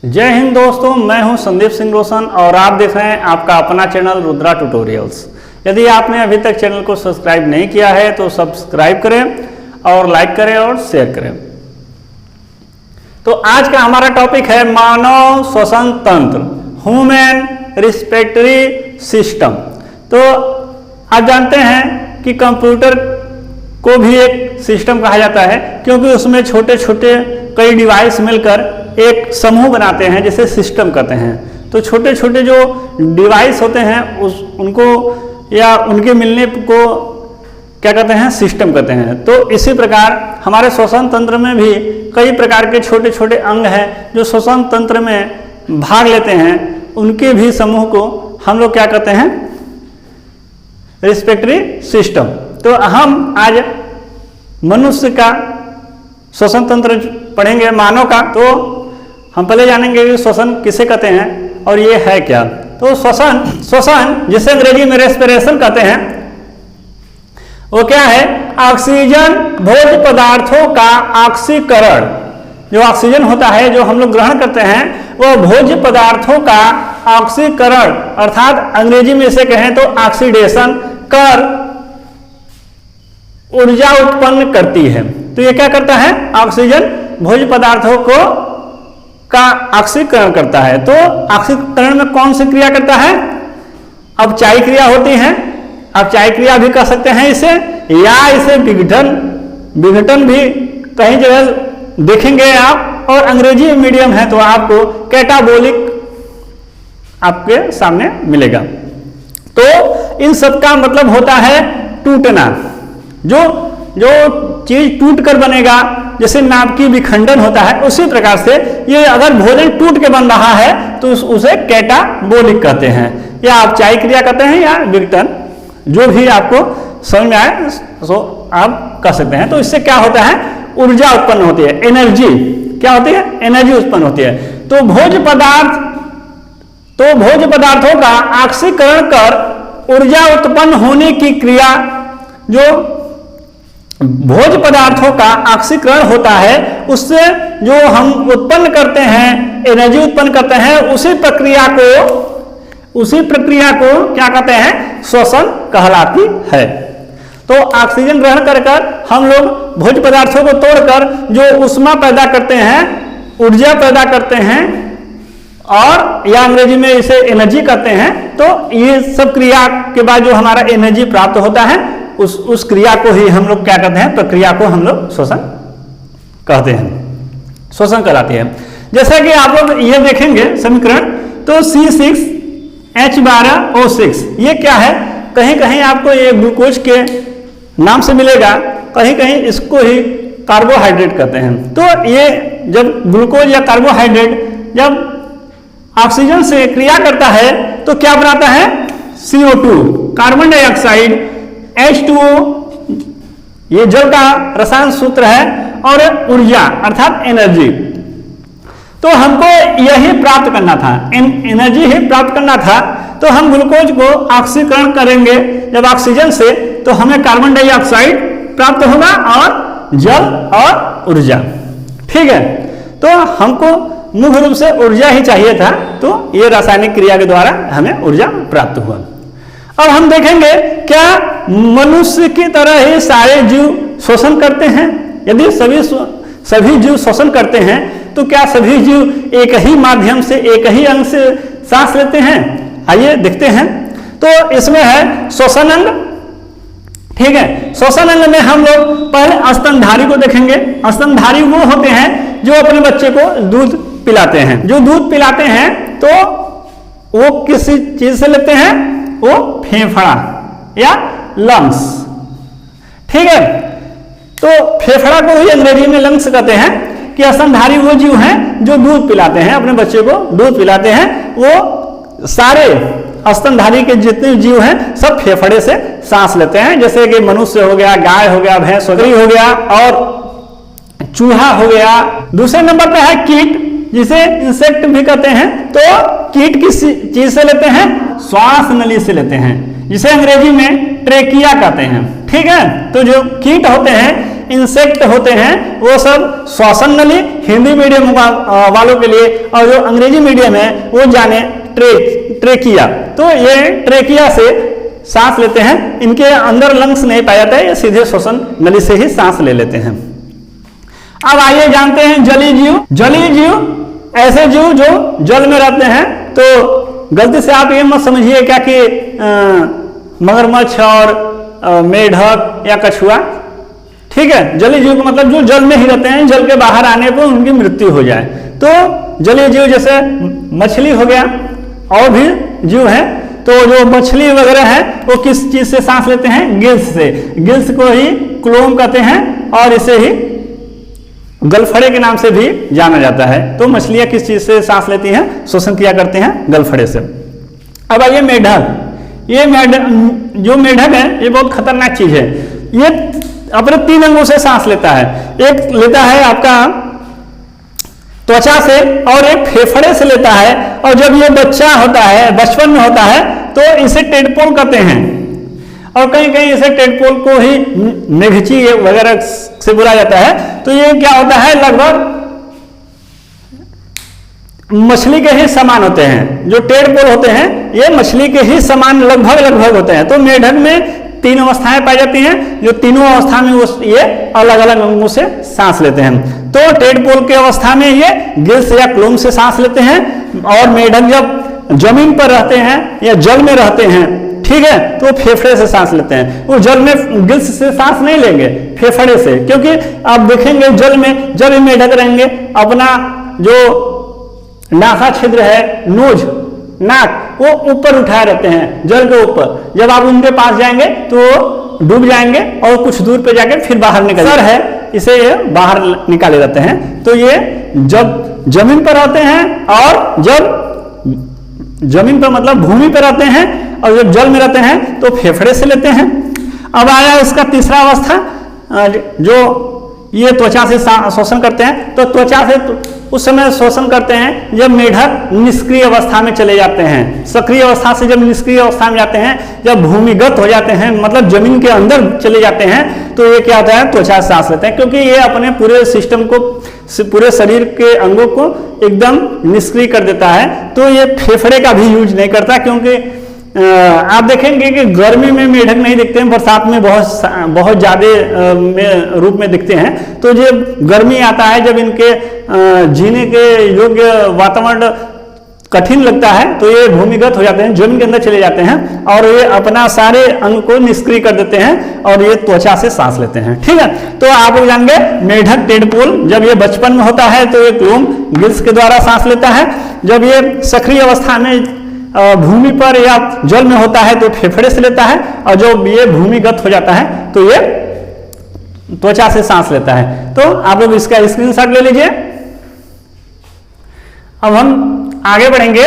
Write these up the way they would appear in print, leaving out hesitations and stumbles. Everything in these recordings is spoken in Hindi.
जय हिंद दोस्तों, मैं हूं संदीप सिंह रोशन और आप देख रहे हैं आपका अपना चैनल रुद्रा ट्यूटोरियल्स। यदि आपने अभी तक चैनल को सब्सक्राइब नहीं किया है तो सब्सक्राइब करें और लाइक करें और शेयर करें। तो आज का हमारा टॉपिक है मानव श्वसन तंत्र, ह्यूमन रेस्पिरेटरी सिस्टम। तो आप जानते हैं कि कंप्यूटर को भी एक सिस्टम कहा जाता है क्योंकि उसमें छोटे छोटे कई डिवाइस मिलकर एक समूह बनाते हैं जिसे सिस्टम कहते हैं। तो छोटे छोटे जो डिवाइस होते हैं उनको या उनके मिलने को क्या कहते हैं, सिस्टम कहते हैं। तो इसी प्रकार हमारे श्वसन तंत्र में भी कई प्रकार के छोटे छोटे अंग हैं जो श्वसन तंत्र में भाग लेते हैं, उनके भी समूह को हम लोग क्या कहते हैं, रेस्पिरेटरी सिस्टम। तो हम आज मनुष्य का श्वसन तंत्र पढ़ेंगे, मानव का। तो हम पहले जानेंगे कि श्वसन किसे कहते हैं और ये है क्या। तो श्वसन जिसे अंग्रेजी में रेस्पिरेशन कहते हैं, वो क्या है, ऑक्सीजन भोज्य पदार्थों का ऑक्सीकरण। जो ऑक्सीजन होता है जो हम लोग ग्रहण करते हैं वो भोज्य पदार्थों का ऑक्सीकरण अर्थात अंग्रेजी में इसे कहें तो ऑक्सीडेशन कर ऊर्जा उत्पन्न करती है। तो ये क्या करता है, ऑक्सीजन भोज्य पदार्थों को का ऑक्सीकरण करता है। तो ऑक्सीकरण में कौन सी क्रिया करता है, अपचायी क्रिया होती है। अपचायी क्रिया भी कर सकते हैं इसे, या इसे विघटन भी कहीं जगह देखेंगे आप, और अंग्रेजी मीडियम है तो आपको कैटाबोलिक आपके सामने मिलेगा। तो इन सब का मतलब होता है टूटना। जो चीज टूट कर बनेगा, जैसे नाभ की विखंडन होता है, उसी प्रकार से ये अगर भोजन टूट के बन रहा है तो उसे कैटाबोलिक कहते हैं, या अपचायी क्रिया कहते हैं, या विघटन, जो भी आपको समझ में आए सो आप कह सकते हैं। तो इससे क्या होता है, ऊर्जा उत्पन्न होती है, एनर्जी क्या होती है, एनर्जी उत्पन्न होती है। तो भोज्य पदार्थों का ऑक्सीकरण कर ऊर्जा उत्पन्न होने की क्रिया, जो भोज्य पदार्थों का ऑक्सीकरण होता है, उससे जो हम उत्पन्न करते हैं, एनर्जी उत्पन्न करते हैं, उसी प्रक्रिया को क्या कहते हैं, श्वसन कहलाती है। तो ऑक्सीजन ग्रहण कर हम लोग भोज्य पदार्थों को तोड़कर जो ऊष्मा पैदा करते हैं, ऊर्जा पैदा करते हैं, और या अंग्रेजी में इसे एनर्जी कहते हैं। तो ये सब क्रिया के बाद जो हमारा एनर्जी प्राप्त होता है, उस क्रिया को ही हम लोग क्या कहते हैं, प्रक्रिया को हम लोग श्वसन कहते हैं, श्वसन कहलाती है। जैसा कि आप लोग ये देखेंगे समीकरण, तो C6H12O6 ये क्या है, कहीं कहीं आपको ये ग्लूकोज के नाम से मिलेगा, कहीं कहीं इसको ही कार्बोहाइड्रेट कहते हैं। तो ये जब ग्लूकोज या कार्बोहाइड्रेट जब ऑक्सीजन से क्रिया करता है तो क्या बनाता है, CO2 कार्बन डाइऑक्साइड, H2O ये जल का रसायन सूत्र है, और ऊर्जा अर्थात एनर्जी। तो हमको यही प्राप्त करना था, एनर्जी ही प्राप्त करना था। तो हम ग्लूकोज को ऑक्सीकरण करेंगे जब ऑक्सीजन से, तो हमें कार्बन डाइऑक्साइड प्राप्त होगा और जल और ऊर्जा। ठीक है, तो हमको मुख्य रूप से ऊर्जा ही चाहिए था, तो ये रासायनिक क्रिया के द्वारा हमें ऊर्जा प्राप्त हुआ। अब हम देखेंगे क्या मनुष्य की तरह ही सारे जीव श्वसन करते हैं। यदि सभी जीव श्वसन करते हैं तो क्या सभी जीव एक ही माध्यम से, एक ही अंग से सांस लेते हैं? आइए देखते हैं। तो इसमें है श्वसन अंग। ठीक है, श्वसन अंग में हम लोग पहले स्तनधारी को देखेंगे। स्तनधारी वो होते हैं जो अपने बच्चे को दूध पिलाते हैं। जो दूध पिलाते हैं तो वो किसी चीज से लेते हैं, वो फेफड़ा या लंग्स। ठीक है, तो फेफड़ा को ही अंग्रेजी में लंग्स कहते हैं। कि स्तनधारी वो जीव हैं जो दूध पिलाते हैं, अपने बच्चे को दूध पिलाते हैं। वो सारे स्तनधारी के जितने जीव हैं सब फेफड़े से सांस लेते हैं, जैसे कि मनुष्य हो गया, गाय हो गया, भैंस हो गया और चूहा हो गया। दूसरे नंबर पे है कीट, जिसे इंसेक्ट भी कहते हैं। तो कीट किस चीज से लेते हैं, श्वास नली से लेते हैं, जिसे अंग्रेजी में ट्रेकिया कहते हैं। ठीक है, तो जो कीट होते हैं इंसेक्ट होते हैं वो सब श्वसन नली हिंदी मीडियम वालों के लिए, और जो अंग्रेजी मीडियम है वो जाने ट्रेकिया। तो ये ट्रेकिया से सांस लेते हैं, इनके अंदर लंग्स नहीं पाया जाता है, ये सीधे श्वसन नली से ही सांस ले लेते हैं। अब आइए जानते हैं जलीय जीव। जलीय जीव ऐसे जीव जो जल में रहते हैं। तो गलती से आप ये मत समझिए क्या कि मगरमच्छ और मेढक या कछुआ, ठीक है। जलीय जीव का मतलब जो जल में ही रहते हैं, जल के बाहर आने पर उनकी मृत्यु हो जाए। तो जलीय जीव जैसे मछली हो गया, और भी जीव है। तो जो मछली वगैरह है वो किस चीज से सांस लेते हैं? गिल्स से। गिल्स को ही क्लोम कहते हैं और इसे ही गलफड़े के नाम से भी जाना जाता है। तो मछलियां किस चीज से सांस लेती हैं? श्वसन किया करते हैं गलफड़े से। अब आइए मेढक। ये जो मेढक है ये बहुत खतरनाक चीज है। ये अपने 3 अंगों से सांस लेता है। एक लेता है आपका त्वचा से, और एक फेफड़े से लेता है। और जब ये बच्चा होता है, बचपन में होता है, तो इसे टेडपोल कहते हैं। और कहीं कहीं इसे टेडपोल को ही मेघची वगैरह से बुलाया जाता है। तो ये क्या होता है? लगभग मछली के ही समान होते हैं। जो टेडपोल होते हैं ये मछली के ही समान लगभग होते हैं। तो मेढक में 3 अवस्थाएं पाई जाती हैं, जो तीनों अवस्था में ये अलग अलग अंगों से सांस लेते हैं। तो टेडपोल की अवस्था में ये गिल्स या क्लोम से सांस लेते हैं, और मेढक जब जमीन पर रहते हैं या जल में रहते हैं, ठीक है, तो फेफड़े से सांस लेते हैं। वो जल में गिल्स से सांस नहीं लेंगे, फेफड़े से, क्योंकि आप देखेंगे जल में जब मेढक रहेंगे अपना जो नासा छिद्र है, नोज, नाक, वो ऊपर उठाए रहते हैं जल के ऊपर। जब आप उनके पास जाएंगे तो डूब जाएंगे और कुछ दूर पे जाके फिर बाहर निकल सर है, इसे ये बाहर निकाले रहते हैं। तो ये जब जमीन पर रहते हैं, और जब जमीन पर मतलब भूमि पर रहते हैं, और जब जल में रहते हैं तो फेफड़े से लेते हैं। अब आया इसका तीसरा अवस्था, जो ये त्वचा से श्वसन करते हैं। तो त्वचा से उस समय श्वसन करते हैं जब मेढक निष्क्रिय अवस्था में चले जाते हैं। सक्रिय अवस्था से जब निष्क्रिय अवस्था में जाते हैं, जब भूमिगत हो जाते हैं, मतलब जमीन के अंदर चले जाते हैं, तो ये क्या होता है? त्वचा से सांस लेते हैं, क्योंकि ये अपने पूरे सिस्टम को, पूरे शरीर के अंगों को एकदम निष्क्रिय कर देता है। तो ये फेफड़े का भी यूज नहीं करता, क्योंकि आप देखेंगे कि गर्मी में मेढक नहीं दिखते हैं, बरसात में बहुत ज्यादा रूप में दिखते हैं। तो जब गर्मी आता है, जब इनके जीने के योग्य वातावरण कठिन लगता है, तो ये भूमिगत हो जाते हैं, जमीन के अंदर चले जाते हैं, और ये अपना सारे अंग को निष्क्रिय कर देते हैं, और ये त्वचा से सांस लेते हैं। ठीक है, तो आप लोग जान गए मेढक टेडपोल जब ये बचपन में होता है तो ये क्लोम गिल्स के द्वारा सांस लेता है। जब ये सक्रिय अवस्था में भूमि पर या जल में होता है तो फेफड़े से लेता है, और जब ये भूमिगत हो जाता है तो ये त्वचा से सांस लेता है। तो आप लोग इसका स्क्रीनशॉट ले लीजिए। अब हम आगे बढ़ेंगे।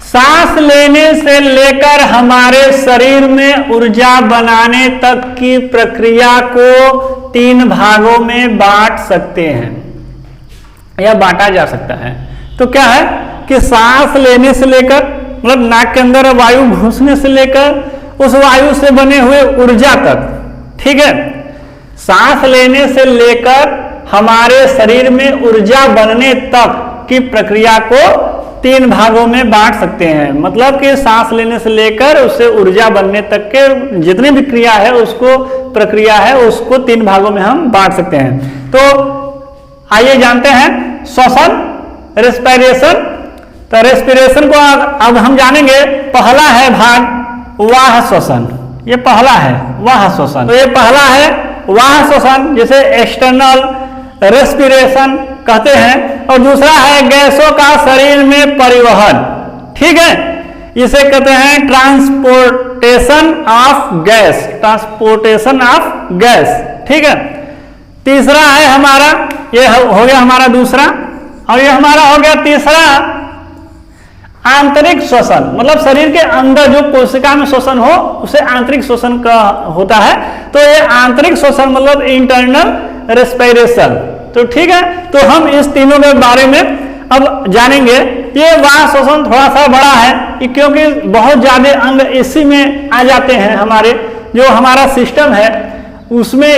सांस लेने से लेकर हमारे शरीर में ऊर्जा बनाने तक की प्रक्रिया को 3 भागों में बांट सकते हैं, या बांटा जा सकता है। तो क्या है कि सांस लेने से लेकर, मतलब नाक के अंदर वायु घुसने से लेकर उस वायु से बने हुए ऊर्जा तक, ठीक है, सांस लेने से लेकर हमारे शरीर में ऊर्जा बनने तक की प्रक्रिया को 3 भागों में बांट सकते हैं। मतलब कि सांस लेने से लेकर उससे ऊर्जा बनने तक के जितनी भी क्रिया है, उसको प्रक्रिया है, उसको 3 भागों में हम बांट सकते हैं। तो आइए जानते हैं श्वसन, रेस्पिरेशन। तो रेस्पिरेशन को अब हम जानेंगे। पहला है भाग वाह श्वसन, ये पहला है वाह श्वसन। तो ये पहला है वाह श्वसन, जिसे एक्सटर्नल रेस्पिरेशन कहते हैं। और दूसरा है गैसों का शरीर में परिवहन, ठीक है, इसे कहते हैं transportation of gas, transportation of gas, ठीक है। तीसरा है हमारा, ये हो गया हमारा दूसरा, और ये हमारा हो गया तीसरा आंतरिक श्वसन। मतलब शरीर के अंदर जो कोशिका में श्वसन हो उसे आंतरिक श्वसन का होता है। तो ये आंतरिक श्वसन मतलब इंटरनल रेस्पिरेशन। तो ठीक है, तो हम इस तीनों के बारे में अब जानेंगे। ये वाह श्वसन थोड़ा सा बड़ा है, क्योंकि बहुत ज्यादा अंग इसी में आ जाते हैं। हमारे जो हमारा सिस्टम है उसमें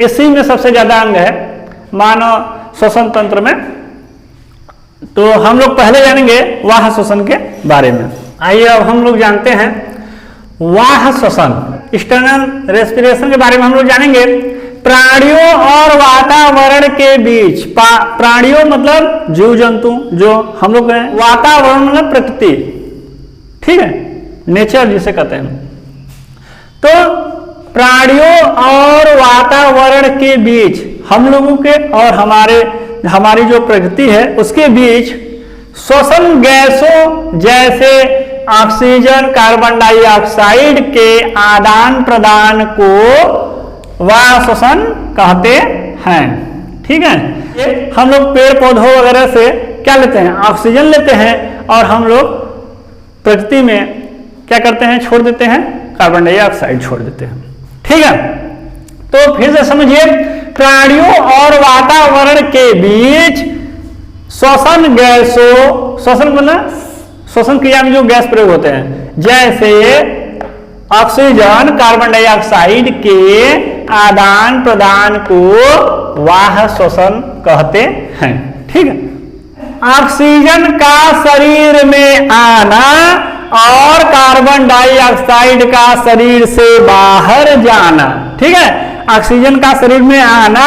इसी में सबसे ज्यादा अंग है मानव श्वसन तंत्र में। तो हम लोग पहले जानेंगे वाह श्वसन के बारे में। आइए अब हम लोग जानते हैं वाह श्वसन, एक्सटर्नल रेस्पिरेशन के बारे में हम लोग जानेंगे। प्राणियों और वातावरण के बीच, प्राणियों मतलब जीव जंतु जो हम लोग हैं, वातावरण मतलब प्रकृति, ठीक है, नेचर जिसे कहते हैं। तो प्राणियों और वातावरण के बीच, हम लोगों के और हमारी जो प्रकृति है उसके बीच श्वसन गैसों जैसे ऑक्सीजन, कार्बन डाइऑक्साइड के आदान प्रदान को वाह श्वसन कहते हैं, ठीक है। हम लोग पेड़ पौधों वगैरह से क्या लेते हैं, ऑक्सीजन लेते हैं, और हम लोग प्रकृति में क्या करते हैं, छोड़ देते हैं, कार्बन डाइऑक्साइड छोड़ देते हैं, ठीक है। तो फिर से समझिए, प्राणियों और वातावरण के बीच श्वसन गैसों, श्वसन मतलब श्वसन क्रिया में जो गैस प्रयोग होते हैं, जैसे ऑक्सीजन, कार्बन डाइऑक्साइड के आदान प्रदान को वाह श्वसन कहते हैं, ठीक है। ऑक्सीजन का शरीर में आना और कार्बन डाइऑक्साइड का शरीर से बाहर जाना, ठीक है। ऑक्सीजन का शरीर में आना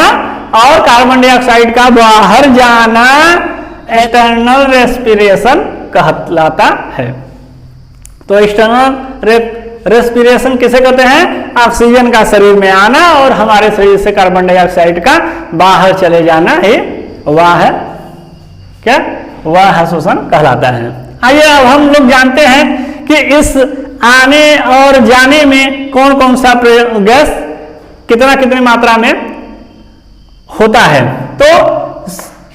और कार्बन डाइऑक्साइड का बाहर जाना एक्सटर्नल रेस्पिरेशन कहलाता है। तो एक्सटर्नल रेस्पिरेशन किसे कहते हैं, ऑक्सीजन का शरीर में आना और हमारे शरीर से कार्बन डाइऑक्साइड का बाहर चले जाना, ये वाह क्या, वाह श्वसन कहलाता है। आइए अब हम लोग जानते हैं कि इस आने और जाने में कौन कौन सा गैस कितनी मात्रा में होता है। तो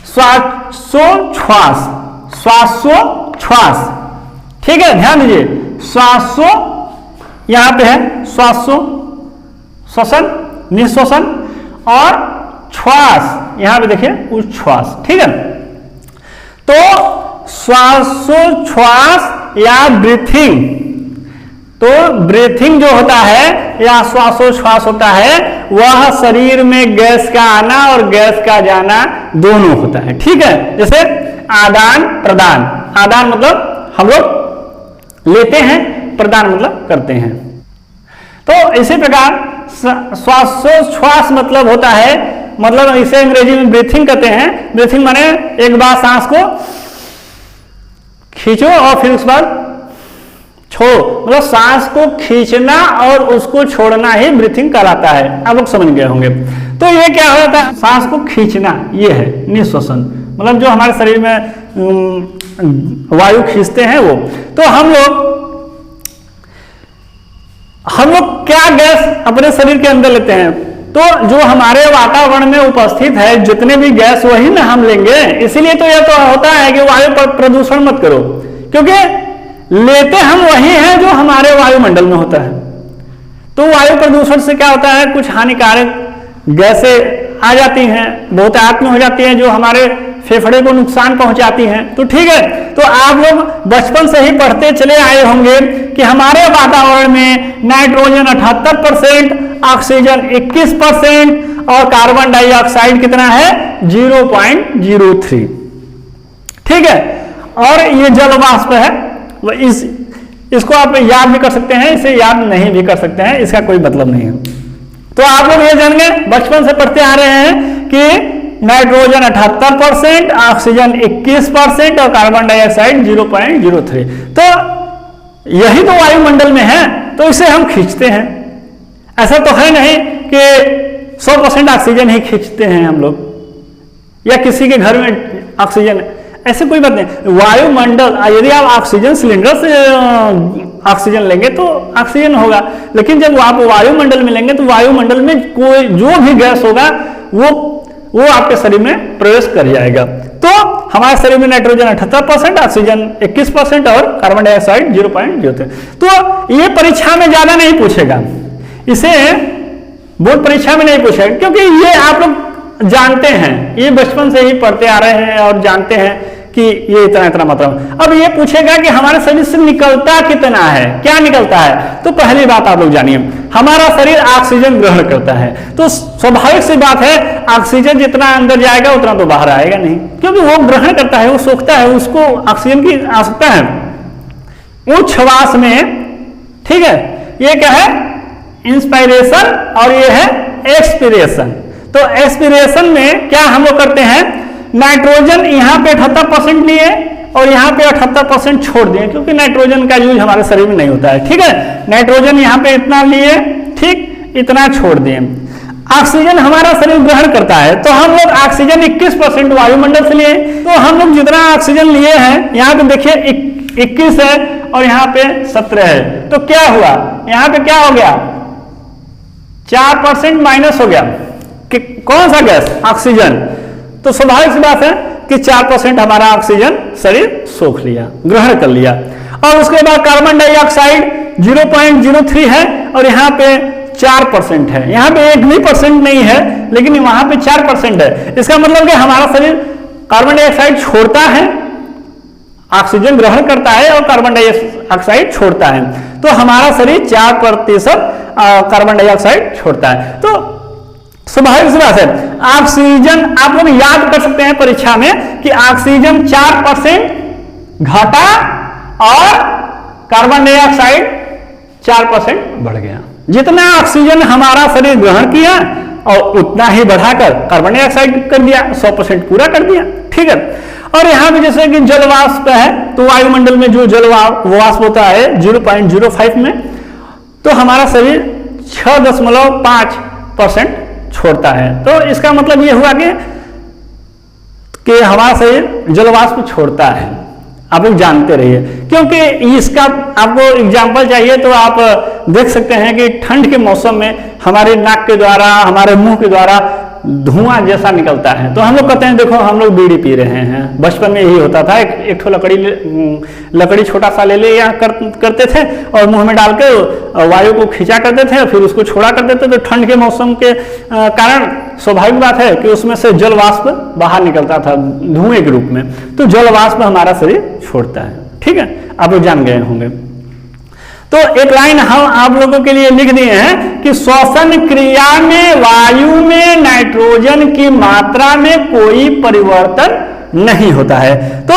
श्वासोच्छ्वास, श्वासोच्छ्वास, ठीक है, ध्यान दीजिए, श्वासो यहां पे है श्वासो, श्वसन, निश्वसन, और श्वास यहां पे देखिए उच्छ्वास, ठीक है। तो श्वासोच्छ्वास या ब्रीथिंग, तो ब्रीथिंग जो होता है या श्वासोच्छ्वास होता है, वह शरीर में गैस का आना और गैस का जाना दोनों होता है, ठीक है। जैसे आदान प्रदान, आदान मतलब हम लोग लेते हैं, प्रदान मतलब करते हैं। तो इसी प्रकार श्वासोच्छ्वास मतलब होता है, मतलब इसे अंग्रेजी में ब्रीथिंग कहते हैं। ब्रीथिंग माने एक बार सांस को खींचो और फिर उसके बाद छोड़ो, मतलब सांस को खींचना और उसको छोड़ना ही ब्रीथिंग कहलाता है। आप लोग समझ गए होंगे। तो ये क्या होता है, सांस को खींचना ये है निश्वसन, मतलब जो हमारे शरीर में वायु खींचते हैं वो। तो हम लोग क्या गैस अपने शरीर के अंदर लेते हैं, तो जो हमारे वातावरण में उपस्थित है जितने भी गैस वही ना हम लेंगे। इसीलिए तो यह तो होता है कि वायु प्रदूषण मत करो, क्योंकि लेते हम वही हैं जो हमारे वायुमंडल में होता है। तो वायु प्रदूषण से क्या होता है, कुछ हानिकारक गैसें आ जाती हैं, बहुतायत में हो जाती हैं, जो हमारे फेफड़े को नुकसान पहुंचाती हैं। तो ठीक है, तो आप लोग बचपन से ही पढ़ते चले आए होंगे कि हमारे वातावरण में नाइट्रोजन 78%, ऑक्सीजन 21% और कार्बन डाइऑक्साइड कितना है 0.03, ठीक है। और ये जल वाष्प है, इसको आप याद भी कर सकते हैं, इसे याद नहीं भी कर सकते हैं, इसका कोई मतलब नहीं है। तो आप लोग ये जान गए, बचपन से पढ़ते आ रहे हैं कि नाइट्रोजन 78%, ऑक्सीजन 21% और कार्बन डाइऑक्साइड 0.03। तो यही तो वायुमंडल में है, तो इसे हम खींचते हैं। ऐसा तो है नहीं कि 100% ऑक्सीजन ही खींचते हैं हम लोग, या किसी के घर में ऑक्सीजन, ऐसे कोई बात नहीं। वायुमंडल, यदि आप ऑक्सीजन सिलेंडर से ऑक्सीजन लेंगे तो ऑक्सीजन होगा, लेकिन जब आप वायुमंडल में लेंगे तो वायुमंडल में कोई जो भी गैस होगा वो आपके शरीर में प्रवेश कर जाएगा। तो हमारे शरीर में नाइट्रोजन 78%, ऑक्सीजन 21% और कार्बन डाइऑक्साइड 0.03। तो ये परीक्षा में ज्यादा नहीं पूछेगा, इसे बोर्ड परीक्षा में नहीं पूछेगा, क्योंकि ये आप लोग जानते हैं, ये बचपन से ही पढ़ते आ रहे हैं और जानते हैं कि ये इतना मात्रा में। अब ये पूछेगा कि हमारे शरीर से निकलता कितना है, क्या निकलता है। तो पहली बात आप लोग जानिए, हमारा शरीर ऑक्सीजन ग्रहण करता है। तो स्वाभाविक सी बात है, ऑक्सीजन जितना अंदर जाएगा उतना तो बाहर आएगा नहीं, क्योंकि वो ग्रहण करता है, वो सोखता है, उसको ऑक्सीजन की आवश्यकता है उच्च श्वास में। ठीक है, ये क्या है, इंस्पायरेशन और ये है एक्सपीरेशन। तो एक्सपीरेशन में क्या हम लोग करते हैं, नाइट्रोजन यहाँ पे 78% लिए और यहाँ पे 78% छोड़ दिए, क्योंकि नाइट्रोजन का यूज हमारे शरीर में नहीं होता है। ठीक है, नाइट्रोजन यहाँ पे इतना लिए, ठीक, इतना छोड़ दिए। ऑक्सीजन हमारा शरीर ग्रहण करता है, तो हम लोग ऑक्सीजन 21% वायुमंडल से लिए। तो हम लोग जितना ऑक्सीजन लिए हैं, यहाँ पे देखिए 21 है और यहाँ पे 17 है, तो क्या हुआ, यहाँ पे क्या हो गया, 4% माइनस हो गया कि कौन सा गैस, ऑक्सीजन। तो स्वाभाविक सी बात है कि 4% हमारा ऑक्सीजन शरीर सोख लिया, ग्रहण कर लिया। और उसके बाद कार्बन डाइऑक्साइड 0.03 है और यहाँ पे 4% है, यहाँ पे 1 भी परसेंट नहीं है, लेकिन वहां पे 4% है। इसका मतलब कि हमारा शरीर कार्बन डाइऑक्साइड छोड़ता है, ऑक्सीजन ग्रहण करता है और कार्बन डाइऑक्साइड छोड़ता है। तो हमारा शरीर 4% कार्बन डाइऑक्साइड छोड़ता है। तो स्वाभाविक सी बात है, ऑक्सीजन आप लोग याद कर सकते हैं परीक्षा में कि ऑक्सीजन 4% घटा और कार्बन डाइऑक्साइड 4% बढ़ गया। जितना ऑक्सीजन हमारा शरीर ग्रहण किया और उतना ही बढ़ाकर कार्बन डाइऑक्साइड कर दिया, 100% पूरा कर दिया। ठीक है, और यहाँ पे जैसे कि जल वाष्प है, तो वायुमंडल में जो जल वाष्प होता है 0.05 में, तो हमारा शरीर 6.5% छोड़ता है। तो इसका मतलब ये हुआ कि हमारा शरीर जल वाष्प छोड़ता है। आप लोग जानते रहिए, क्योंकि इसका आपको एग्जाम्पल चाहिए तो आप देख सकते हैं कि ठंड के मौसम में हमारे नाक के द्वारा, हमारे मुंह के द्वारा धुआं जैसा निकलता है, तो हम लोग कहते हैं देखो हम लोग बीड़ी पी रहे हैं। बचपन में यही होता था, एक ठो लकड़ी छोटा सा ले लिया करते थे और मुंह में डाल के वायु को खींचा करते थे, फिर उसको छोड़ा करते थे। तो ठंड के मौसम के कारण स्वाभाविक बात है कि उसमें से जल वाष्प बाहर निकलता था धुएं के रूप में। तो जल वाष्प हमारा शरीर छोड़ता है। ठीक है, आप लोग जान गए होंगे। तो एक लाइन हम आप लोगों के लिए लिख दिए हैं कि श्वसन क्रिया में वायु में नाइट्रोजन की मात्रा में कोई परिवर्तन नहीं होता है। तो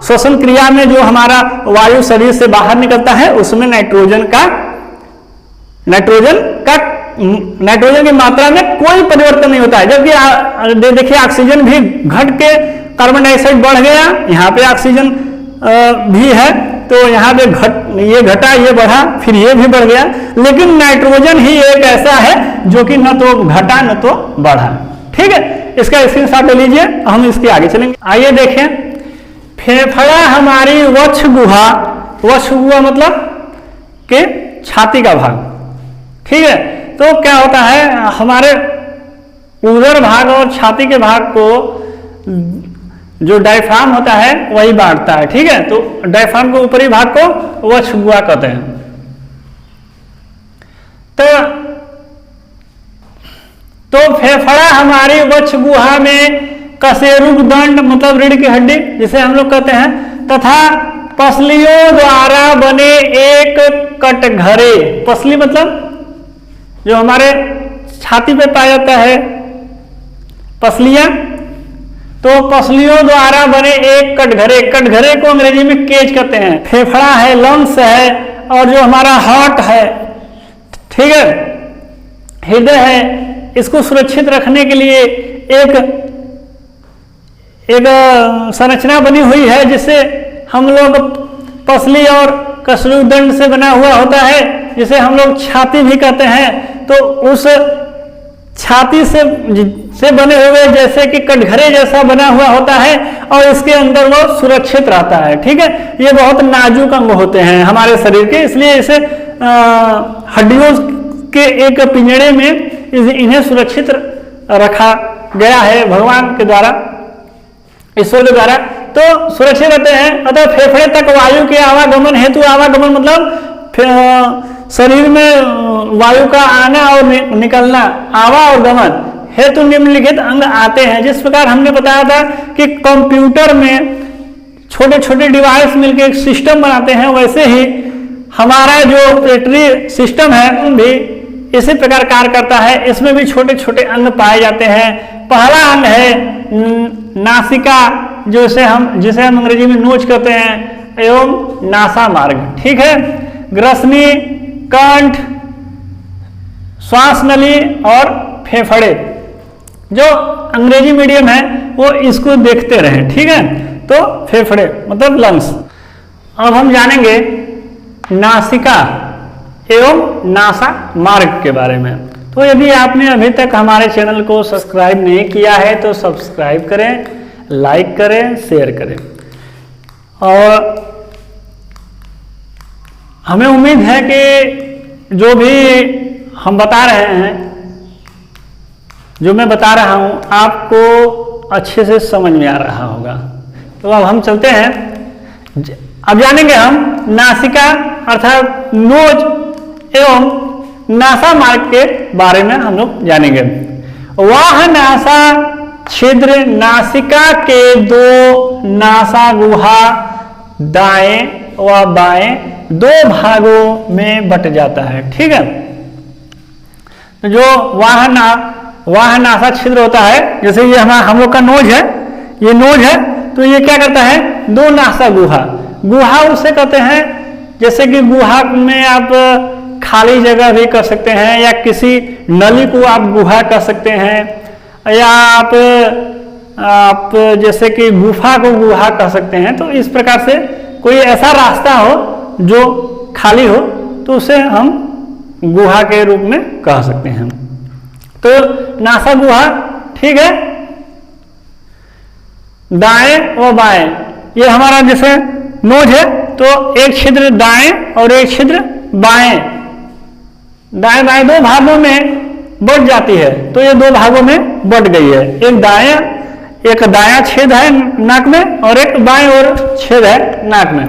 श्वसन क्रिया में जो हमारा वायु शरीर से बाहर निकलता है उसमें नाइट्रोजन की मात्रा में कोई परिवर्तन नहीं होता है। जबकि देखिए ऑक्सीजन भी घट के कार्बन डाइऑक्साइड बढ़ गया, यहाँ पे ऑक्सीजन भी है, तो यहाँ पे ये घटा, ये बढ़ा, फिर ये भी बढ़ गया, लेकिन नाइट्रोजन ही एक ऐसा है जो कि न तो घटा न तो बढ़ा। ठीक है, इसका स्क्रीनशॉट ले लीजिए, हम इसके आगे चलेंगे। आइए देखें, फेफड़ा हमारी वक्ष गुहा मतलब के छाती का भाग। ठीक है, तो क्या होता है, हमारे उदर भाग और छाती के भाग को जो डायफ्राम होता है वही बांटता है। ठीक है, तो डायफ्राम के ऊपरी भाग को वक्ष गुहा कहते हैं। तो फेफड़ा हमारी वक्ष गुहा में कशेरुक दंड मतलब रीढ़ की हड्डी जिसे हम लोग कहते हैं, तथा पसलियों द्वारा बने एक कटघरे। पसली मतलब जो हमारे छाती पे पाया जाता है पसलियां, तो पसलियों द्वारा बने एक कटघरे को अंग्रेजी में केज कहते हैं। फेफड़ा है, लंग्स है, और जो हमारा हार्ट है, ठीक है, हृदय है, इसको सुरक्षित रखने के लिए एक संरचना बनी हुई है जिसे हम लोग पसली और कशेरुकदंड से बना हुआ होता है, जिसे हम लोग छाती भी कहते हैं। तो उस छाती से बने हुए जैसे कि कटघरे जैसा बना हुआ होता है और इसके अंदर वो सुरक्षित रहता है। ठीक है, ये बहुत नाजुक अंग होते हैं हमारे शरीर के, इसलिए इसे हड्डियों के एक पिंजड़े में इन्हें सुरक्षित रखा गया है भगवान के द्वारा, ईश्वर के द्वारा, तो सुरक्षित रहते हैं। अतः फेफड़े तक वायु के आवागमन हेतु, आवागमन मतलब शरीर में वायु का आना और निकलना, आवा और गमन हेतु निम्नलिखित अंग आते हैं। जिस प्रकार हमने बताया था कि कंप्यूटर में छोटे छोटे डिवाइस मिलकर एक सिस्टम बनाते हैं, वैसे ही हमारा जो ऑपरेटरी सिस्टम है भी इसी प्रकार कार्य करता है। इसमें भी छोटे छोटे अंग पाए जाते हैं। पहला अंग है नासिका, जिसे हम अंग्रेजी में नोज कहते हैं, एवं नासा मार्ग, ठीक है। ग्रसनी, कंठ, श्वास नली और फेफड़े, जो अंग्रेजी मीडियम है वो इसको देखते रहे, ठीक है। तो फेफड़े मतलब लंग्स। अब हम जानेंगे नासिका एवं नासा मार्ग के बारे में। तो यदि आपने अभी तक हमारे चैनल को सब्सक्राइब नहीं किया है तो सब्सक्राइब करें, लाइक करें, शेयर करें। और हमें उम्मीद है कि जो भी हम बता रहे हैं, जो मैं बता रहा हूं, आपको अच्छे से समझ में आ रहा होगा। तो अब हम चलते हैं, अब जानेंगे हम नासिका अर्थात नोज एवं नासा मार्ग के बारे में हम लोग जानेंगे। वह नासा छिद्र नासिका के दो नासा गुहा दाएं व बाएं दो भागों में बट जाता है, ठीक है। तो जो वाह नासा छिद्र होता है, जैसे ये हम लोग का नोज है, ये नोज है, तो ये क्या करता है, दो नासा गुहा उसे कहते हैं। जैसे कि गुहा में आप खाली जगह भी कर सकते हैं, या किसी नली को आप गुहा कर सकते हैं, या आप जैसे कि गुफा को गुहा कर सकते हैं। तो इस प्रकार से कोई ऐसा रास्ता हो जो खाली हो तो उसे हम गुहा के रूप में कह सकते हैं। तो नासा गुहा, ठीक है। दाएं और बाएं, ये हमारा जैसे नोज है, तो एक छिद्र दाएं और एक छिद्र बाएं, दाएं बाएं दो भागों में बट जाती है। तो ये दो भागों में बट गई है, एक दायां छेद है नाक में और एक बाएं और छेद है नाक में।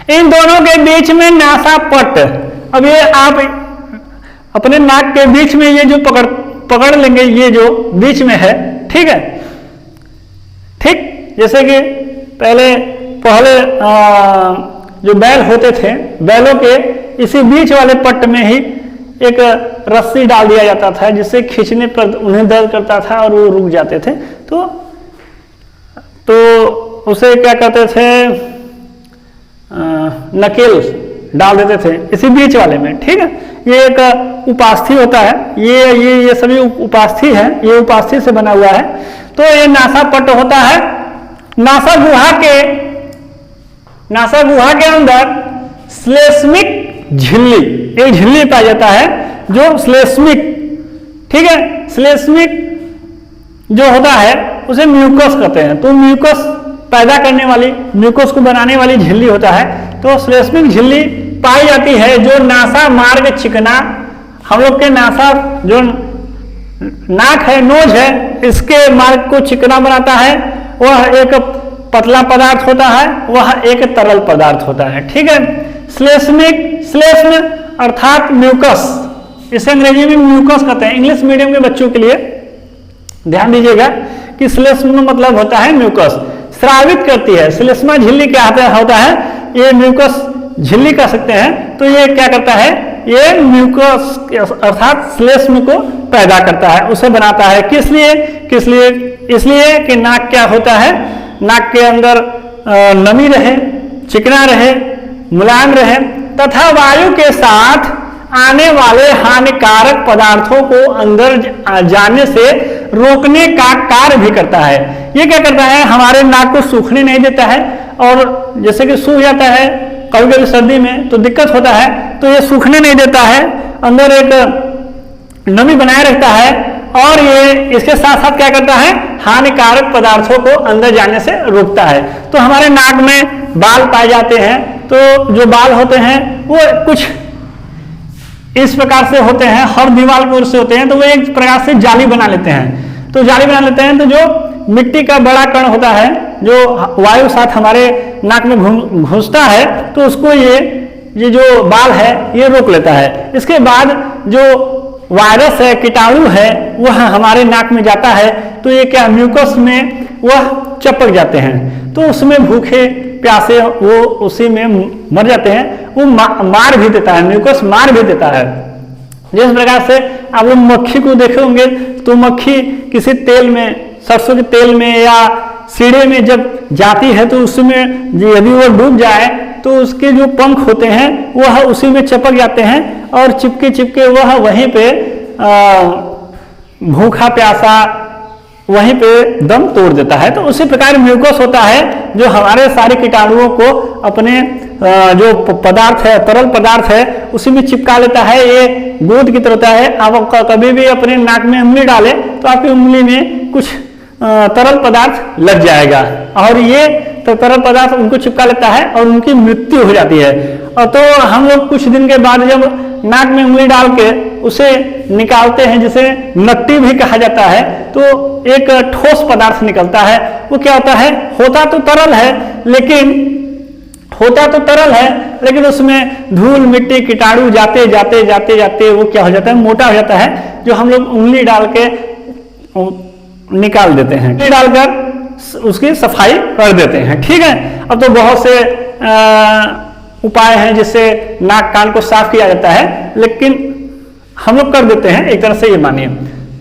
इन दोनों के बीच में नासा पट। अब ये आप अपने नाक के बीच में ये जो पकड़ लेंगे, ये जो बीच में है, ठीक है, ठीक। जैसे कि पहले जो बैल होते थे, बैलों के इसी बीच वाले पट्ट में ही एक रस्सी डाल दिया जाता था, जिससे खींचने पर उन्हें दर्द करता था और वो रुक जाते थे। तो उसे क्या कहते थे, नकेल डाल देते थे इसी बीच वाले में, ठीक है। ये एक उपास्थि होता है, ये सभी उपास्थि है, ये उपास्थि से बना हुआ है। तो ये नासा पट्ट होता है। नासा गुहा के अंदर श्लेष्मिक झिल्ली, एक झिल्ली पाया जाता है जो श्लेष्मिक, ठीक है। श्लेष्मिक जो होता है उसे म्यूकस कहते हैं। तो म्यूकस पैदा करने वाली, म्यूकस को बनाने वाली झिल्ली होता है। तो श्लेष्मिक झिल्ली पाई जाती है, जो नासा मार्ग चिकना, हम लोग के नासा जो नाक है, नोज है, इसके मार्ग को चिकना बनाता है। वह एक पतला पदार्थ होता है, वह एक तरल पदार्थ होता है, ठीक है। श्लेष्म अर्थात म्यूकस, इसे अंग्रेजी में म्यूकस कहते हैं। इंग्लिश मीडियम के बच्चों के लिए ध्यान दीजिएगा कि श्लेष्म मतलब होता है म्यूकस, स्रावित करती है। श्लेष्मा झिल्ली क्या होता है, ये म्यूकस झिल्ली कह सकते हैं। तो ये क्या करता है, ये म्यूकस अर्थात श्लेष्म को पैदा करता है, उसे बनाता है। किस लिए इसलिए कि नाक क्या होता है, नाक के अंदर नमी रहे, चिकना रहे, मुलायम रहे, तथा वायु के साथ आने वाले हानिकारक पदार्थों को अंदर जाने से रोकने का कार्य भी करता है। ये क्या करता है, हमारे नाक को सूखने नहीं देता है, और जैसे कि सूख जाता है कभी कभी सर्दी में तो दिक्कत होता है, तो ये सूखने नहीं देता है, अंदर एक नमी बनाए रखता है। और ये इसके साथ साथ क्या करता है, हानिकारक पदार्थों को अंदर जाने से रोकता है। तो हमारे नाक में बाल पाए जाते हैं, तो जो बाल होते हैं वो कुछ इस प्रकार से होते हैं, हर दीवार की ओर से होते हैं, तो वो एक प्रकार से जाली बना लेते हैं। तो जाली बना लेते हैं, तो जो मिट्टी का बड़ा कण होता है, जो वायु साथ हमारे नाक में घुसता है, तो उसको ये जो बाल है ये रोक लेता है। इसके बाद जो वायरस है, कीटाणु है, वह हमारे नाक में जाता है, तो ये क्या म्यूकस में वह चपक जाते हैं, तो उसमें भूखे प्यासे वो उसी में मर जाते हैं। वो मार भी देता है, म्यूकस मार भी देता है। जिस प्रकार से आप लोग मक्खी को देखे होंगे तो मक्खी किसी तेल में, सरसों के तेल में या सीढ़े में जब जाती है तो उसमें यदि वो डूब जाए तो उसके जो पंख होते हैं वह उसी में चिपक जाते हैं और चिपके चिपके वह वहीं पे भूखा प्यासा वहीं पे दम तोड़ देता है। तो उसी प्रकार म्यूकस होता है जो हमारे सारे कीटाणुओं को अपने जो पदार्थ है, तरल पदार्थ है, उसी में चिपका लेता है। ये गोंद की तरह होता है। आप कभी भी अपने नाक में उंगली डालें तो आपकी उंगली में कुछ तरल पदार्थ लग जाएगा और ये तरल पदार्थ उनको चिपका लेता है और उनकी मृत्यु हो जाती है। और तो हम लोग कुछ दिन के बाद जब नाक में उंगली डाल के उसे निकालते हैं, जिसे नट्टी भी कहा जाता है, तो एक ठोस पदार्थ निकलता है। वो क्या होता है? होता तो तरल है लेकिन उसमें धूल मिट्टी कीटाणु जाते जाते जाते जाते वो क्या हो जाता है? मोटा हो जाता है, जो हम लोग उंगली डाल के निकाल देते हैं, डालकर उसकी सफाई कर देते हैं। ठीक है। अब तो बहुत से उपाय हैं जिससे नाक कान को साफ किया जाता है, लेकिन हम लोग कर देते हैं एक तरह से, ये मानिए।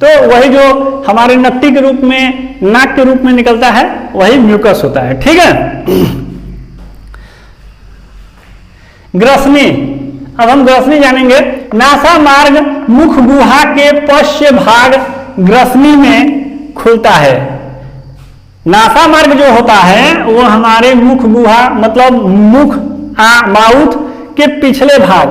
तो वही जो हमारे नट्टी के रूप में, नाक के रूप में निकलता है, वही म्यूकस होता है। ठीक है। ग्रसनी, अब हम ग्रसनी जानेंगे। नासा मार्ग मुख गुहा के पश्च भाग ग्रसनी में खुलता है। नासा मार्ग जो होता है वो हमारे मुख गुहा मतलब मुख माउथ के पिछले भाग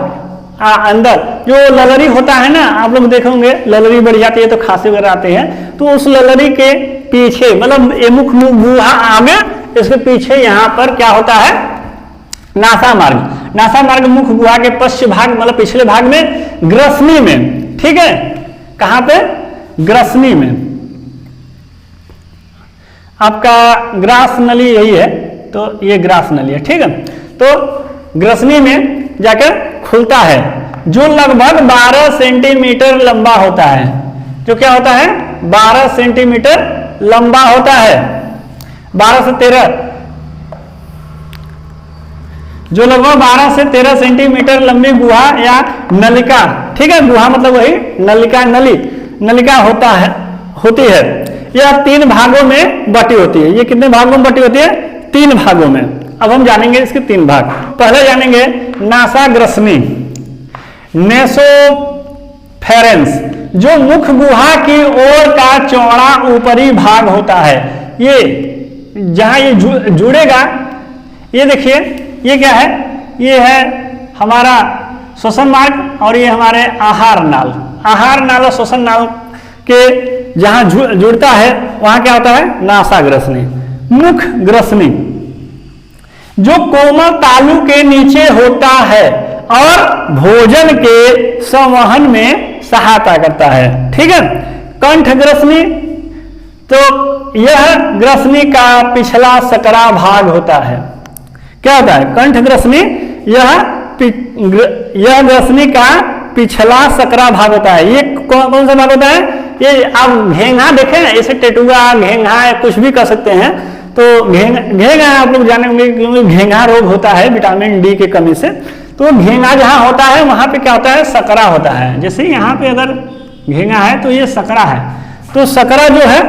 अंदर जो ललरी होता है ना, आप लोग देखेंगे ललरी बढ़ जाती है तो खांसी वगैरह आते हैं, तो उस ललरी के पीछे मतलब ये मुख गुहा आगे, इसके पीछे यहाँ पर क्या होता है? नासा मार्ग। नासा मार्ग मुख गुहा के पश्च भाग मतलब पिछले भाग में ग्रसनी में। ठीक है। कहां पे? ग्रसनी में। आपका ग्रास नली यही है, तो ये ग्रास नली है। ठीक है। तो ग्रसनी में जाकर खुलता है, जो लगभग 12 सेंटीमीटर लंबा होता है। जो क्या होता है? 12 सेंटीमीटर लंबा होता है। 12 से 13, जो लगभग 12 से 13 सेंटीमीटर लंबी गुहा या नलिका। ठीक है। गुहा मतलब वही नलिका, नलिका होती है। यह 3 भागों में बटी होती है। ये कितने भागों में बटी होती है? 3 भागों में। अब हम जानेंगे इसके 3 भाग। पहले जानेंगे नासा ग्रसनी, नेसोफेरेंस, जो मुख गुहा की ओर का चौड़ा ऊपरी भाग होता है। ये जहां ये जुड़ेगा, ये देखिए ये क्या है? ये है हमारा श्वसन मार्ग और ये हमारे आहार नाल। आहार नाल और श्वसन नाल के जहां जुड़ता है वहां क्या होता है? नासा ग्रसनी। मुख ग्रसनी जो कोमल तालू के नीचे होता है और भोजन के संवहन में सहायता करता है। ठीक है। कंठ ग्रसनी, तो यह ग्रसनी का पिछला सकरा भाग होता है। क्या होता है? कंठ ग्रसनी, यह ग्रसनी का पिछला सकरा भाग होता है। ये कौन सा भाग होता है? ये आप घेंघा देखें ना, इसे टेटुआ, घेंघा कुछ भी कर सकते हैं। तो घेंघा आप लोग जाने होंगे क्योंकि घेंघा रोग होता है विटामिन डी की कमी से। तो घेंघा जहां होता है वहां पे क्या होता है? सकरा होता है। जैसे यहाँ पे अगर घेंघा है तो ये सकरा है। तो सकरा जो है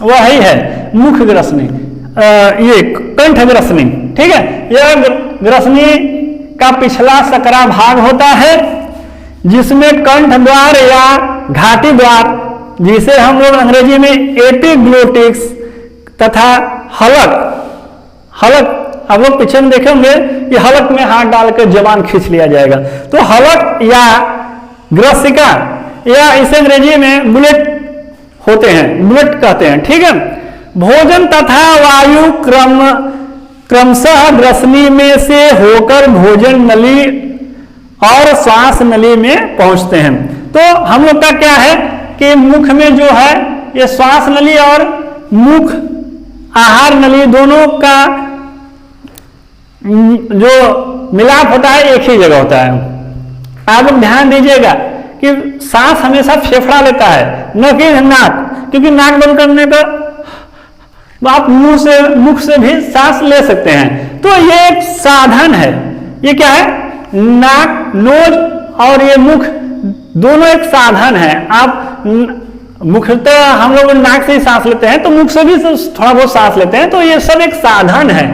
वही है मुख ग्रसनी, ये कंठ ग्रसनी। ठीक है। यह ग्रसनी का पिछला सकरा भाग होता है, जिसमें कंठ द्वार या घाटी द्वार, जिसे हम लोग अंग्रेजी में एपिग्लोटिक्स तथा हलक आप लोग पीछे में देखे होंगे कि हलक में हाथ डालकर जबान खींच लिया जाएगा। तो हलक या ग्रसिका या इसे अंग्रेजी में बुलेट होते हैं, बुलेट कहते हैं। ठीक है। भोजन तथा वायु क्रमशः ग्रसनी में से होकर भोजन नली और श्वास नली में पहुंचते हैं। तो हम लोग का क्या है कि मुख में जो है ये श्वास नली और मुख आहार नली दोनों का जो मिलाप होता है एक ही जगह होता है। आप लोग ध्यान दीजिएगा कि सांस हमेशा फेफड़ा लेता है, न कि नाक, क्योंकि नाक बंद करने पर आप मुख से भी सांस ले सकते हैं। तो ये एक साधन है। ये क्या है? नाक, नोज और ये मुख दोनों एक साधन है। आप मुख्यतः हम लोग नाक से ही सांस लेते हैं, तो मुख से भी थोड़ा बहुत सांस लेते हैं, तो ये सब एक साधन है।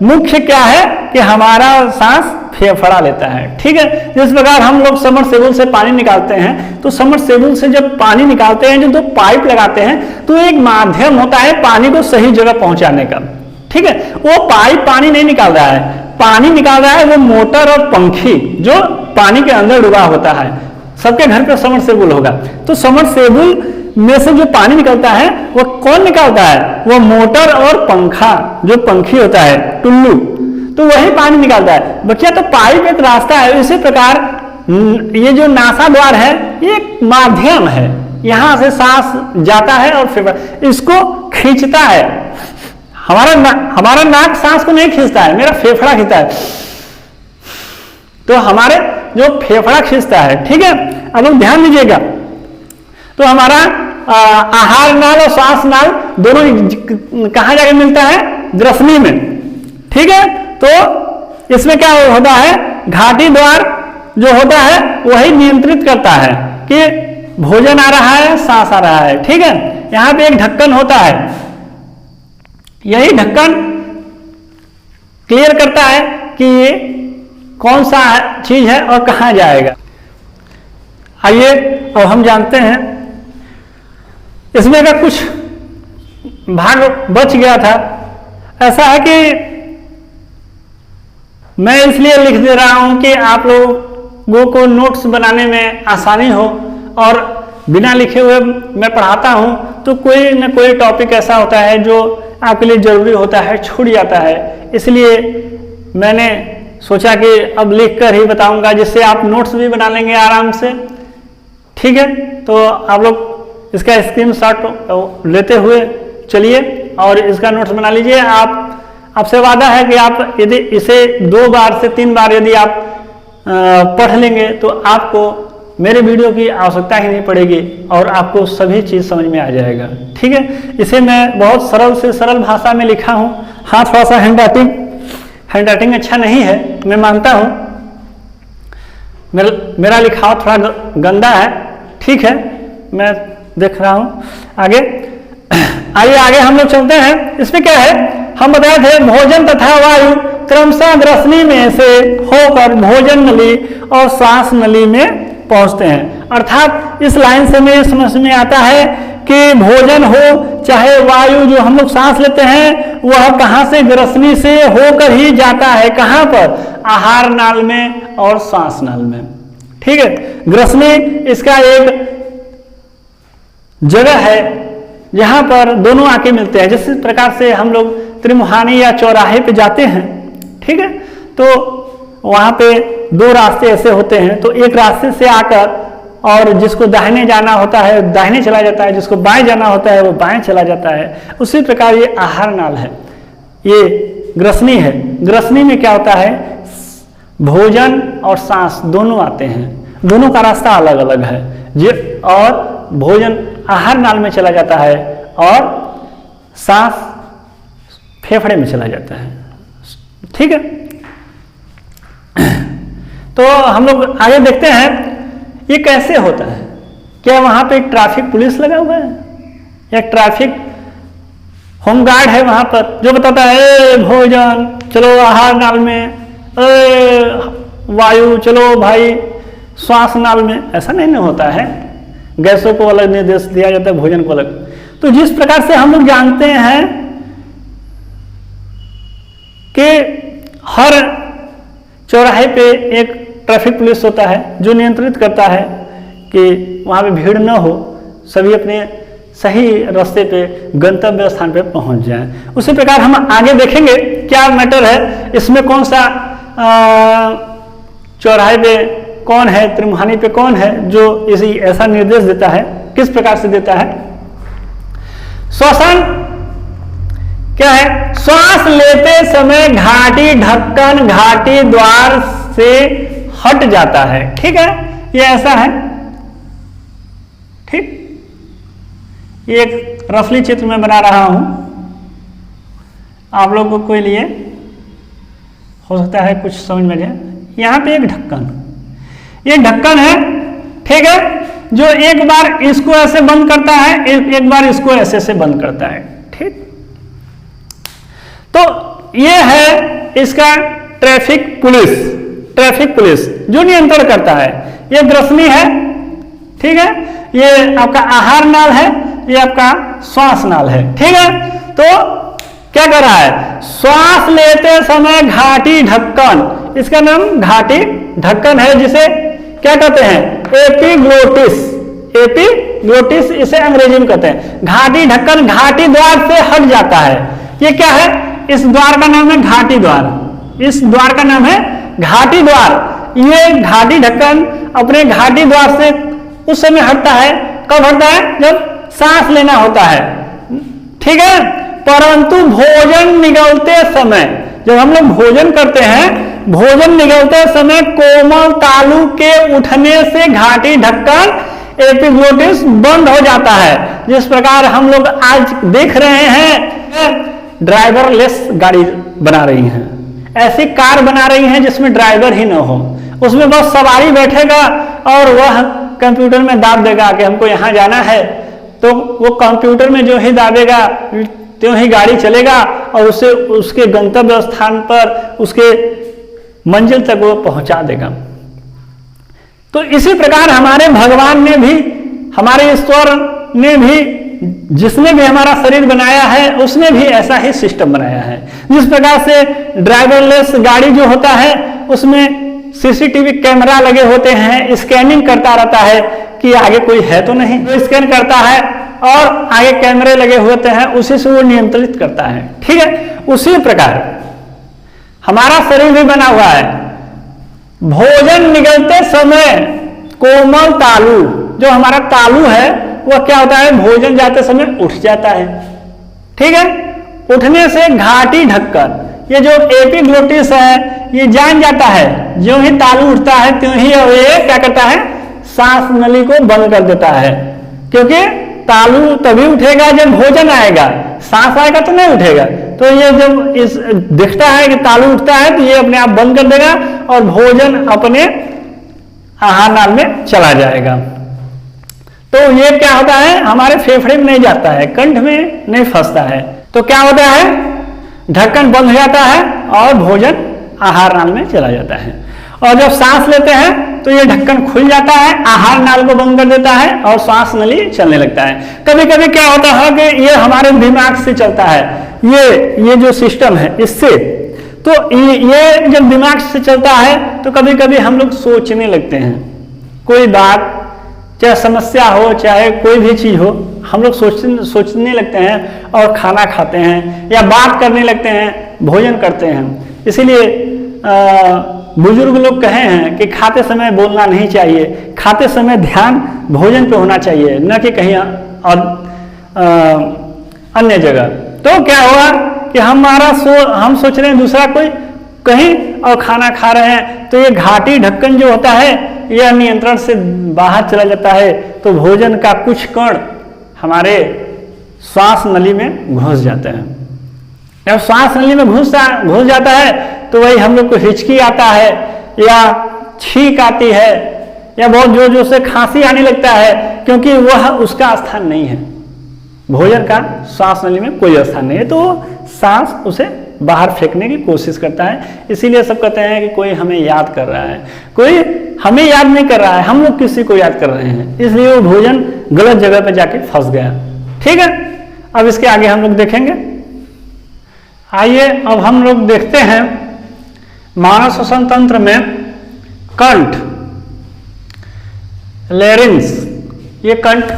मुख्य क्या है कि हमारा सांस फेफड़ा लेता है, ठीक है। जिस प्रकार हम लोग समरसेबुल से पानी निकालते हैं, तो समरसेबुल से जब पानी निकालते हैं, जो दो पाइप लगाते हैं, तो एक माध्यम होता है पानी को सही जगह पहुंचाने का, ठीक है। वो पाइप पानी नहीं निकाल रहा है, पानी निकाल रहा है वो मोटर और पंखी जो पानी के अंदर डूबा होता है। सबके घर पे समरसेबुल होगा, तो समरसेबुल में से जो पानी निकलता है वो कौन निकालता है? वो मोटर और पंखा, जो पंखी होता है टुल्लू, तो वही पानी निकालता है। बच्चा, तो पाइप एक रास्ता है, इसी प्रकार ये जो नासा द्वार है ये एक माध्यम है, यहां से सांस जाता है और फिर इसको खींचता है। हमारा नाक सांस को नहीं खींचता है, मेरा फेफड़ा खींचता है, तो हमारे जो फेफड़ा खींचता है, ठीक है। अब लोग ध्यान दीजिएगा, तो हमारा आहार नाल और श्वास नाल दोनों कहां जाके मिलता है? ग्रसनी में, ठीक है। तो इसमें क्या होता है? घाटी द्वार जो होता है वही नियंत्रित करता है कि भोजन आ रहा है, सांस आ रहा है, ठीक है। यहां पे एक ढक्कन होता है, यही ढक्कन क्लियर करता है कि ये कौन सा चीज है और कहां जाएगा। आइए अब हम जानते हैं, इसमें का कुछ भाग बच गया था। ऐसा है कि मैं इसलिए लिख दे रहा हूं कि आप लोगों को नोट्स बनाने में आसानी हो, और बिना लिखे हुए मैं पढ़ाता हूं तो कोई न कोई टॉपिक ऐसा होता है जो आपके लिए जरूरी होता है, छूट जाता है। इसलिए मैंने सोचा कि अब लिख कर ही बताऊंगा, जिससे आप नोट्स भी बना लेंगे आराम से, ठीक है। तो आप लोग इसका स्क्रीनशॉट लेते हुए चलिए और इसका नोट्स बना लीजिए। आपसे वादा है कि आप यदि इसे 2 बार से 3 बार यदि आप पढ़ लेंगे तो आपको मेरे वीडियो की आवश्यकता ही नहीं पड़ेगी और आपको सभी चीज़ समझ में आ जाएगा, ठीक है। इसे मैं बहुत सरल से सरल भाषा में लिखा हूँ। हाँ, थोड़ा सा हैंडराइटिंग अच्छा नहीं है, मैं मानता हूँ, मेरा लिखाव थोड़ा गंदा है, ठीक है, मैं देख रहा हूँ। आगे आइए आगे हम लोग चलते हैं। इसमें क्या है, हम बताए थे भोजन तथा वायु क्रमशः ग्रसनी में से होकर भोजन नली और श्वास नली में पहुंचते हैं। अर्थात इस लाइन से में समझ में आता है कि भोजन हो चाहे वायु जो हम लोग सांस लेते हैं, वह कहां से? ग्रसनी से होकर ही जाता है। कहां पर? आहार नाल में और श्वास नाल में, ठीक है। ग्रसनी इसका एक जगह है जहां पर दोनों आके मिलते हैं। जिस प्रकार से हम लोग त्रिमुहानी या चौराहे पे जाते हैं, ठीक है, तो वहां पे 2 रास्ते ऐसे होते हैं, तो एक रास्ते से आकर और जिसको दाहिने जाना होता है दाहिने चला जाता है, जिसको बाएं जाना होता है वो बाएं चला जाता है। उसी प्रकार ये आहार नाल है, ये ग्रसनी है। ग्रसनी में क्या होता है? भोजन और सांस दोनों आते हैं, दोनों का रास्ता अलग अलग है। और भोजन आहार नाल में चला जाता है और सांस फेफड़े में चला जाता है, ठीक है। तो हम लोग आगे देखते हैं ये कैसे होता है। क्या वहां पे एक ट्रैफिक पुलिस लगा हुआ है या ट्रैफिक होमगार्ड है वहां पर जो बताता है भोजन चलो आहार नाल में, वायु चलो भाई श्वास नाल में? ऐसा नहीं होता है। गैसों को अलग निर्देश दिया जाता है, भोजन को अलग। तो जिस प्रकार से हम लोग जानते हैं कि हर चौराहे पे एक ट्रैफिक पुलिस होता है जो नियंत्रित करता है कि वहां पे भीड़ न हो, सभी अपने सही रास्ते पे गंतव्य स्थान पे पहुंच जाएं। उसी प्रकार हम आगे देखेंगे क्या मैटर है इसमें, कौन सा चौराहे पे कौन है, त्रिमुहानी पे कौन है जो इसी ऐसा निर्देश देता है, किस प्रकार से देता है। श्वसन क्या है? श्वास लेते समय घाटी ढक्कन घाटी द्वार से हट जाता है, ठीक है, ये ऐसा है, ठीक। ये एक रफली चित्र में बना रहा हूं आप लोगों को लिए, हो सकता है कुछ समझ में जाए। यहां पे एक ढक्कन, ये ढक्कन है ठीक है, जो एक बार इसको ऐसे बंद करता है, एक बार इसको ऐसे से बंद करता है। ठीक, तो ये है इसका ट्रैफिक पुलिस जो नियंत्रण करता है। ये ग्रसनी है, ठीक है, ये आपका आहार नाल है, ये आपका श्वास नाल है। ठीक है, तो क्या कर रहा है, श्वास लेते समय घाटी ढक्कन, इसका नाम घाटी ढक्कन है, जिसे क्या कहते हैं, एपिग्लोटिस इसे अंग्रेजी में कहते हैं। घाटी ढक्कन घाटी द्वार से हट जाता है। ये क्या है, इस द्वार का नाम है घाटी द्वार, इस द्वार का नाम है घाटी द्वार। ये घाटी ढक्कन अपने घाटी द्वार से उस समय हटता है, कब हटता है, जब सांस लेना होता है। ठीक है, परंतु भोजन निगलते समय, जब हम लोग भोजन करते हैं, भोजन निगलते समय कोमल तालु के उठने से घाटी ढक्कन एपिग्लोटिस बंद हो जाता है। जिस प्रकार हम लोग आज देख रहे हैं ड्राइवरलेस गाड़ी बना रही हैं, ऐसी कार बना रही हैं जिसमें ड्राइवर ही न हो, उसमें बस सवारी बैठेगा और वह कंप्यूटर में दाब देगा कि हमको यहाँ जाना है, तो वो कंप्यूटर में जो ही दाबेगा त्यों ही गाड़ी चलेगा और उसे उसके गंतव्य स्थान पर, उसके मंजिल तक वो पहुंचा देगा। तो इसी प्रकार हमारे भगवान ने भी, हमारे ईश्वर ने भी, जिसने भी हमारा शरीर बनाया है उसने भी ऐसा ही सिस्टम बनाया है। जिस प्रकार से ड्राइवरलेस गाड़ी जो होता है उसमें सीसीटीवी कैमरा लगे होते हैं, स्कैनिंग करता रहता है कि आगे कोई है तो नहीं, तो स्कैन करता है और आगे कैमरे लगे होते हैं, उसी से वो नियंत्रित करता है। ठीक है, उसी प्रकार हमारा शरीर भी बना हुआ है। भोजन निगलते समय कोमल तालु, जो हमारा तालु है वह क्या होता है, भोजन जाते समय उठ जाता है। ठीक है, उठने से घाटी ढक्कन, ये जो एपिग्लोटिस है ये जान जाता है, जो ही तालु उठता है त्यों ही ये क्या करता है, सांस नली को बंद कर देता है। क्योंकि तालु तभी उठेगा जब भोजन आएगा, सांस आएगा तो नहीं उठेगा। तो ये जब इस दिखता है कि तालु उठता है तो ये अपने आप बंद कर देगा और भोजन अपने आहार नाल में चला जाएगा। तो ये क्या होता है, हमारे फेफड़े में नहीं जाता है, कंठ में नहीं फंसता है। तो क्या होता है, ढक्कन बंद हो जाता है और भोजन आहार नाल में चला जाता है। और जब सांस लेते हैं तो ये ढक्कन खुल जाता है, आहार नाल को बंद कर देता है और सांस नली चलने लगता है। कभी कभी क्या होता है कि ये हमारे दिमाग से चलता है, ये जो सिस्टम है इससे, तो ये जब दिमाग से चलता है तो कभी कभी हम लोग सोचने लगते हैं, कोई बात चाहे समस्या हो चाहे कोई भी चीज हो, हम लोग सोचने लगते हैं और खाना खाते हैं या बात करने लगते हैं, भोजन करते हैं। इसीलिए बुजुर्ग लोग कहे हैं कि खाते समय बोलना नहीं चाहिए, खाते समय ध्यान भोजन पे होना चाहिए, न कि कहीं अन्य जगह। तो क्या होगा कि हम सोच रहे हैं दूसरा कोई कहीं और खाना खा रहे हैं, तो ये घाटी ढक्कन जो होता है यह नियंत्रण से बाहर चला जाता है, तो भोजन का कुछ कण हमारे श्वास नली में घुस जाते हैं। जब श्वास नली में घुस जाता है तो वही हम लोग को हिचकी आता है या छींक आती है या बहुत जोर जोर से खांसी आने लगता है, क्योंकि वह उसका स्थान नहीं है। भोजन का श्वास नली में कोई स्थान नहीं है, तो सांस उसे बाहर फेंकने की कोशिश करता है। इसीलिए सब कहते हैं कि कोई हमें याद कर रहा है, कोई हमें याद नहीं कर रहा है, हम लोग किसी को याद कर रहे हैं, इसलिए वो भोजन गलत जगह पे जाके फंस गया। ठीक है, अब इसके आगे हम लोग देखेंगे। आइए अब हम लोग देखते हैं मानव श्वसन तंत्र में कंठ, लेरिंग्स। ये कंठ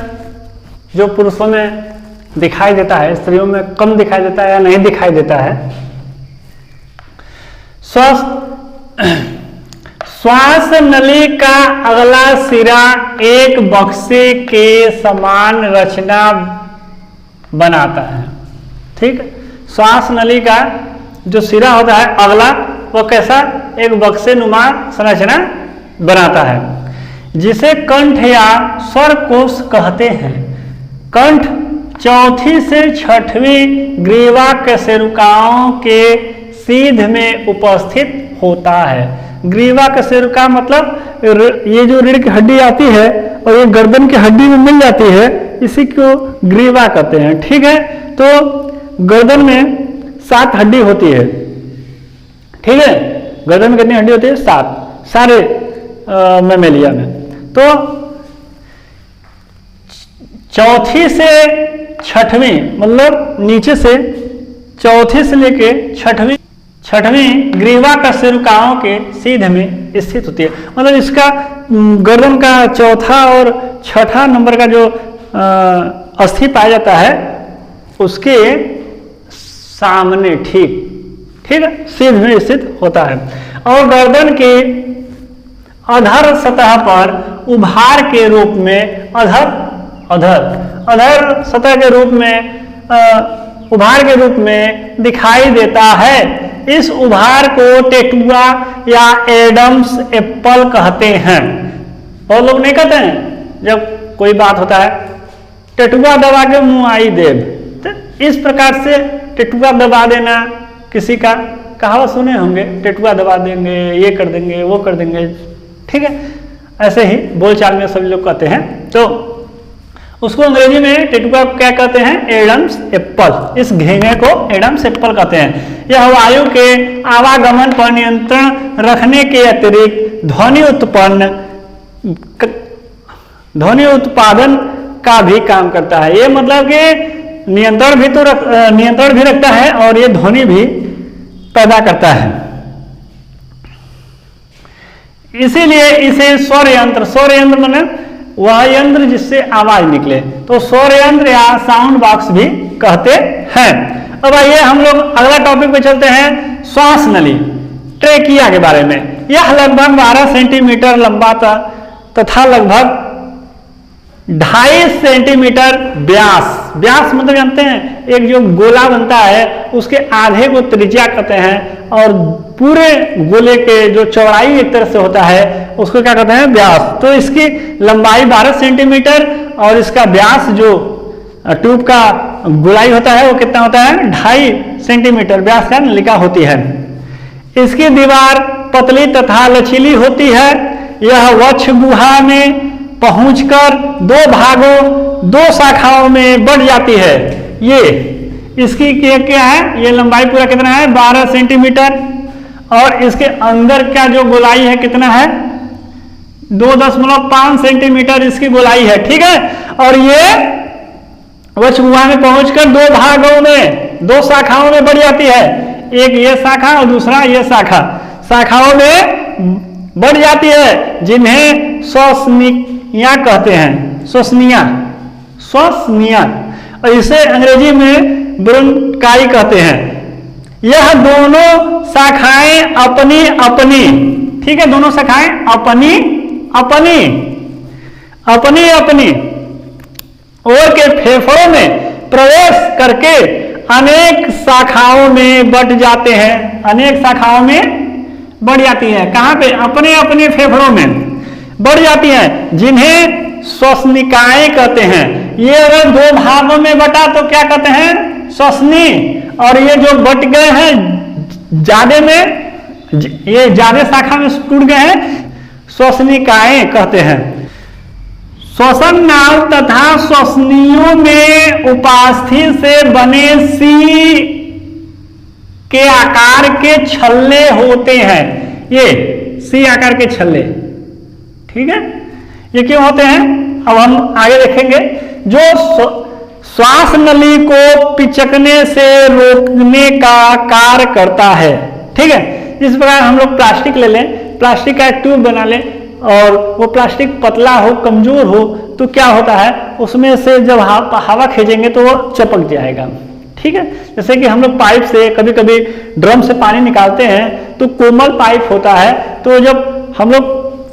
जो पुरुषों में दिखाई देता है, स्त्रियों में कम दिखाई देता है या नहीं दिखाई देता है। श्वास नली का अगला सिरा एक बक्से के समान रचना बनाता है। ठीक, श्वास नली का जो सिरा होता है अगला, वो कैसा, एक बक्से नुमा संरचना बनाता है, जिसे कंठ या स्वर कोश कहते हैं। कंठ चौथी से छठवीं ग्रीवा कशेरुकाओं के सीध में उपस्थित होता है। ग्रीवा कशेरुका मतलब ये जो रीढ़ की हड्डी आती है और ये गर्दन की हड्डी में मिल जाती है, इसी को ग्रीवा कहते हैं। ठीक है, तो गर्दन में 7 हड्डी होती है। ठीक है, गर्दन में कितनी हड्डी होती है? 7, सारे मैमेलिया में। तो चौथी से छठवीं मतलब नीचे से चौथी से लेके छठवीं ग्रीवा कशेरुकाओं के सीधे में स्थित होती है। मतलब इसका गर्दन का चौथा और छठा नंबर का जो अस्थि पाया जाता है उसके सामने ठीक है, सीधे में स्थित होता है। और गर्दन के अधर सतह पर उभार के रूप में अधर सतह के रूप में उभार के रूप में दिखाई देता है। इस उभार को टेटुआ या एडम्स एप्पल कहते हैं। और लोग नहीं कहते हैं जब कोई बात होता है टेटुआ दबा के मुआई देव, तो इस प्रकार से टेटुआ दबा देना, किसी का कहावत सुने होंगे, टेटुआ दबा देंगे, ये कर देंगे, वो कर देंगे। ठीक है, ऐसे ही बोलचाल में सभी लोग कहते हैं। तो उसको अंग्रेजी में टेटुआ क्या कहते हैं? Adam's apple. इस घेंगे को एडम्स एप्पल कहते हैं। यह वायु के आवागमन पर नियंत्रण रखने के अतिरिक्त ध्वनि उत्पादन का भी काम करता है। ये मतलब कि नियंत्रण भी रखता है और ये ध्वनि भी पैदा करता है। इसीलिए इसे स्वर यंत्र माने वह यंत्र जिससे आवाज निकले, तो स्वर यंत्र या साउंड बॉक्स भी कहते हैं। अब आइए हम लोग अगला टॉपिक पे चलते हैं, श्वास नली ट्रेकिया के बारे में। यह लगभग 12 सेंटीमीटर लंबा था तथा लगभग 2.5 सेंटीमीटर व्यास मतलब जानते हैं, एक जो गोला बनता है उसके आधे को त्रिज्या कहते हैं और पूरे गोले के जो चौड़ाई एक तरह से होता है उसको क्या कहते हैं? व्यास। तो इसकी लंबाई 12 सेंटीमीटर और इसका व्यास जो ट्यूब का गोलाई होता है वो कितना होता है? 2.5 सेंटीमीटर व्यास का नलिका होती है। इसकी दीवार पतली तथा लचीली होती है। यह वक्ष गुहा में पहुंचकर 2 शाखाओं में बढ़ जाती है। ये इसकी क्या है? ये लंबाई पूरा कितना है? 12 सेंटीमीटर और इसके अंदर का जो गोलाई है कितना है? 2.5 सेंटीमीटर इसकी गोलाई है। ठीक है, और ये वक्ष गुहा में पहुंचकर 2 भागों में 2 शाखाओं में बढ़ जाती है। एक ये शाखा और दूसरा ये शाखाओं में बढ़ जाती है, जिन्हें श्वसनिया कहते हैं। श्वसनिया और इसे अंग्रेजी में ब्रोंकाई कहते हैं। यह दोनों शाखाएं अपनी ठीक है, दोनों शाखाएं अपनी ओर के फेफड़ों में प्रवेश करके अनेक शाखाओं में बढ़ जाते हैं। अनेक शाखाओं में बढ़ जाती है। कहां पे? अपने फेफड़ों में बढ़ जाती हैं, जिन्हें श्वसनिकाएं कहते हैं। ये अगर 2 भागों में बटा तो क्या कहते हैं? श्वसनी। और ये जो बट गए हैं ज्यादा में, ये ज्यादा शाखा में टूट गए हैं, श्वसनिकाएं कहते हैं। श्वसन नाल तथा श्वसनियों में उपास्थि से बने सी के आकार के छल्ले होते हैं। ये सी आकार के छल्ले, ठीक है, ये क्यों होते हैं अब हम आगे देखेंगे। जो श्वास नली को पिचकने से रोकने का कार्य करता है। ठीक है, इस प्रकार हम लोग प्लास्टिक ले लें, प्लास्टिक का एक ट्यूब बना लें और वो प्लास्टिक पतला हो, कमजोर हो, तो क्या होता है उसमें से जब हवा खींचेंगे तो वो चिपक जाएगा। ठीक है, जैसे कि हम लोग पाइप से कभी कभी ड्रम से पानी निकालते हैं तो कोमल पाइप होता है, तो जब हम लोग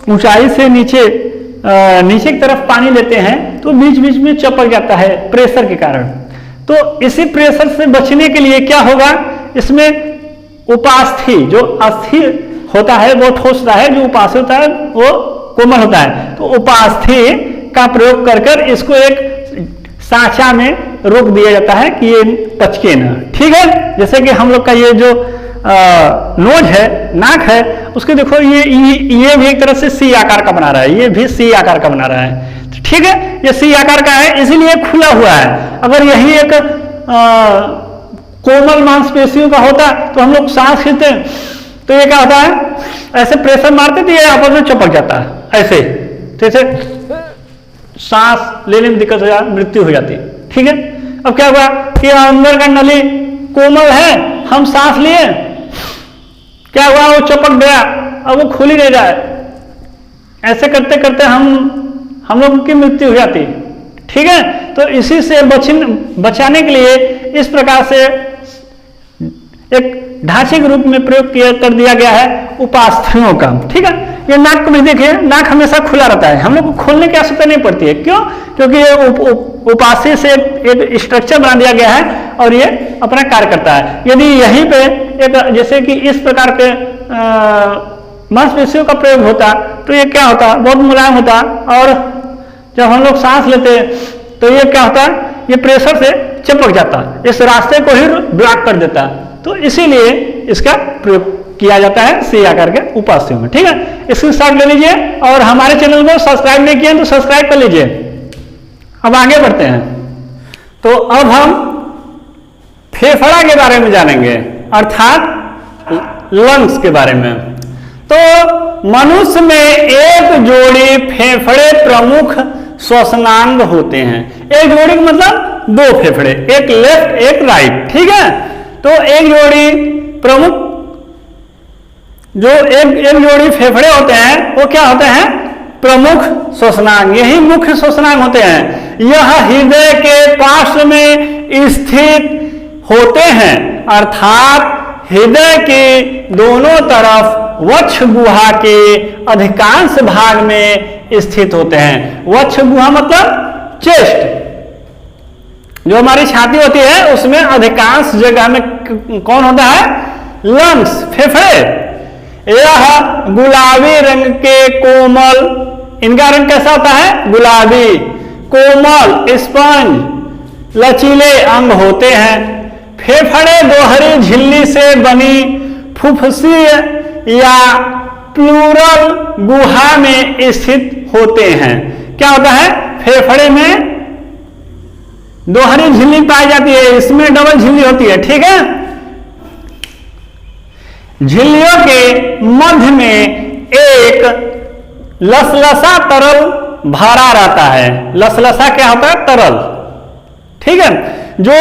ऊंचाई से नीचे की तरफ पानी लेते हैं तो बीच बीच में चिपक जाता है प्रेशर के कारण। तो इसी प्रेशर से बचने के लिए क्या होगा, इसमें उपास्थि जो अस्थि होता है वो ठोस होता है, जो उपास्थि होता है वो कोमल होता है। तो उपास्थि का प्रयोग कर इसको एक सांचा में रोक दिया जाता है कि ये पचके ना। ठीक है, जैसे कि हम लोग का ये जो नोज है, नाक है, उसके देखो ये भी एक तरह से सी आकार का बना रहा है, ये भी सी आकार का बना रहा है, ठीक है, ये सी आकार का है, इसीलिए खुला हुआ है। अगर यही एक कोमल मांसपेशियों का होता तो हम लोग सांस खींचते तो ये क्या होता है, ऐसे प्रेशर मारते तो ये आपस में चिपक जाता है, ऐसे जैसे सांस लेने में दिक्कत हो जाती, मृत्यु हो जाती, ठीक है। अब क्या हुआ कि अंदर का नली कोमल है, हम सांस लिए, क्या हुआ, वो चिपक गया, अब वो खुल ही नहीं रहा है, ऐसे करते करते हम लोग की मृत्यु हो जाती, ठीक है। तो इसी से बचाने के लिए इस प्रकार से एक ढांचे के रूप में प्रयोग कर दिया गया है उपास्थ्यों का, ठीक है। ये नाक को भी देखिए, नाक हमेशा खुला रहता है, हम लोग को खोलने की आवश्यकता नहीं पड़ती है, क्यों, क्योंकि ये उपास्थि से एक स्ट्रक्चर बना दिया गया है और ये अपना कार्य करता है। यदि यहीं पे एक जैसे कि इस प्रकार के मांसपेशियों का प्रयोग होता तो ये क्या होता, बहुत मुलायम होता, और जब हम लोग सांस लेते तो ये क्या होता, ये प्रेशर से चिपक जाता, इस रास्ते को ही ब्लॉक कर देता, तो इसीलिए इसका प्रयोग किया जाता है सी आकार के उपास्थ्यों में, ठीक है। इसको स्टार्ट ले लीजिए और हमारे चैनल को सब्सक्राइब नहीं किए तो सब्सक्राइब कर लीजिए। अब आगे बढ़ते हैं, तो अब हम फेफड़ा के बारे में जानेंगे, अर्थात लंग्स के बारे में। तो मनुष्य में एक जोड़ी फेफड़े प्रमुख श्वसनांग होते हैं, एक जोड़ी मतलब दो फेफड़े, एक लेफ्ट एक राइट, ठीक है। तो एक जोड़ी प्रमुख जो एक जोड़ी फेफड़े होते हैं वो क्या होते हैं, प्रमुख श्वसनांग, यही मुख्य श्वसनांग होते हैं। यह हृदय के पार्श्व में स्थित होते हैं, अर्थात हृदय के दोनों तरफ वक्ष गुहा के अधिकांश भाग में स्थित होते हैं। वक्ष गुहा मतलब चेस्ट, जो हमारी छाती होती है उसमें अधिकांश जगह में कौन होता है, लंग्स, फेफड़े। यह गुलाबी रंग के कोमल, इनका रंग कैसा होता है, गुलाबी, कोमल, स्पंज, लचीले अंग होते हैं। फेफड़े दोहरी झिल्ली से बनी फुफ्फुसीय या प्लूरल गुहा में स्थित होते हैं। क्या होता है, फेफड़े में दोहरी झिल्ली पाई जाती है, इसमें डबल झिल्ली होती है, ठीक है। झिल्लियों के मध्य में एक लसलसा तरल भरा रहता है। लसलसा क्या होता है, तरल, ठीक है, जो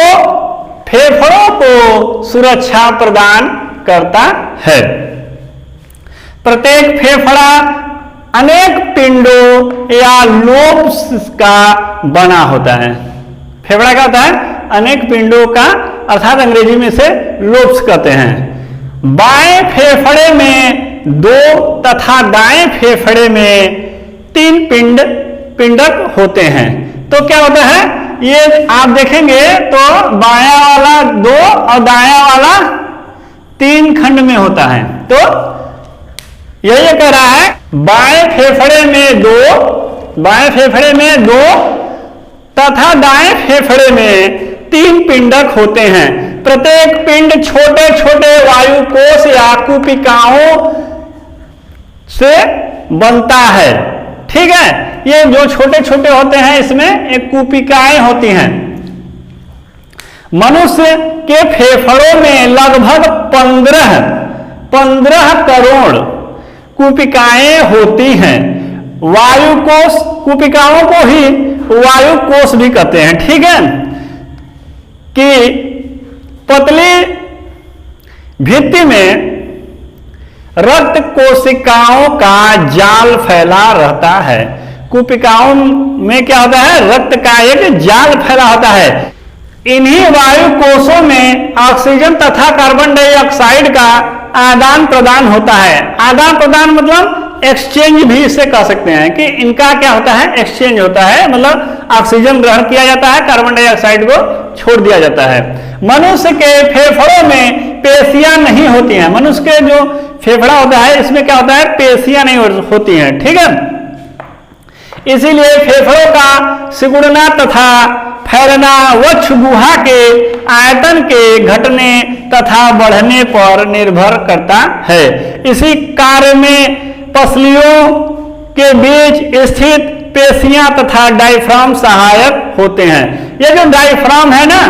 फेफड़ों को सुरक्षा प्रदान करता है। प्रत्येक फेफड़ा अनेक पिंडों या लोब्स का बना होता है। फेफड़ा क्या होता है, अनेक पिंडों का, अर्थात अंग्रेजी में से लोब्स कहते हैं। बाएं फेफड़े में 2 तथा दाएं फेफड़े में 3 पिंडक होते हैं। तो क्या होता है, ये आप देखेंगे तो बायां वाला 2 और दायां वाला 3 खंड में होता है। तो यही कह रहा है, बाएं फेफड़े में 2 तथा दाएं फेफड़े में 3 पिंडक होते हैं। प्रत्येक पिंड छोटे छोटे वायुकोश या कूपिकाओं से बनता है, ठीक है। ये जो छोटे छोटे होते हैं इसमें एक कूपिकाएं होती हैं। मनुष्य के फेफड़ों में लगभग 15 करोड़ कूपिकाएं होती हैं। वायुकोश, कूपिकाओं को ही वायुकोश भी कहते हैं, ठीक है, कि पतली भित्ति में रक्त कोशिकाओं का जाल फैला रहता है। कूपिकाओं में क्या होता है, रक्त का एक जाल फैला होता है। इन्हीं वायु कोशों में ऑक्सीजन तथा कार्बन डाइऑक्साइड का आदान प्रदान होता है। आदान प्रदान मतलब एक्सचेंज भी इसे कह सकते हैं कि इनका क्या होता है, एक्सचेंज होता है, मतलब ऑक्सीजन ग्रहण किया जाता है, कार्बन डाइऑक्साइड को छोड़ दिया जाता है। मनुष्य के फेफड़ों में पेशियां नहीं होती हैं। मनुष्य के जो फेफड़ा होता है इसमें क्या होता है, पेशियां नहीं होती हैं, ठीक है। इसीलिए फेफड़ों का सिकुड़ना तथा फैलना वक्ष गुहा के आयतन के घटने तथा बढ़ने पर निर्भर करता है। इसी कार्य में पसलियों के बीच स्थित पेशियां तथा डायफ्राम सहायक होते हैं। यह जो डायफ्राम है ना,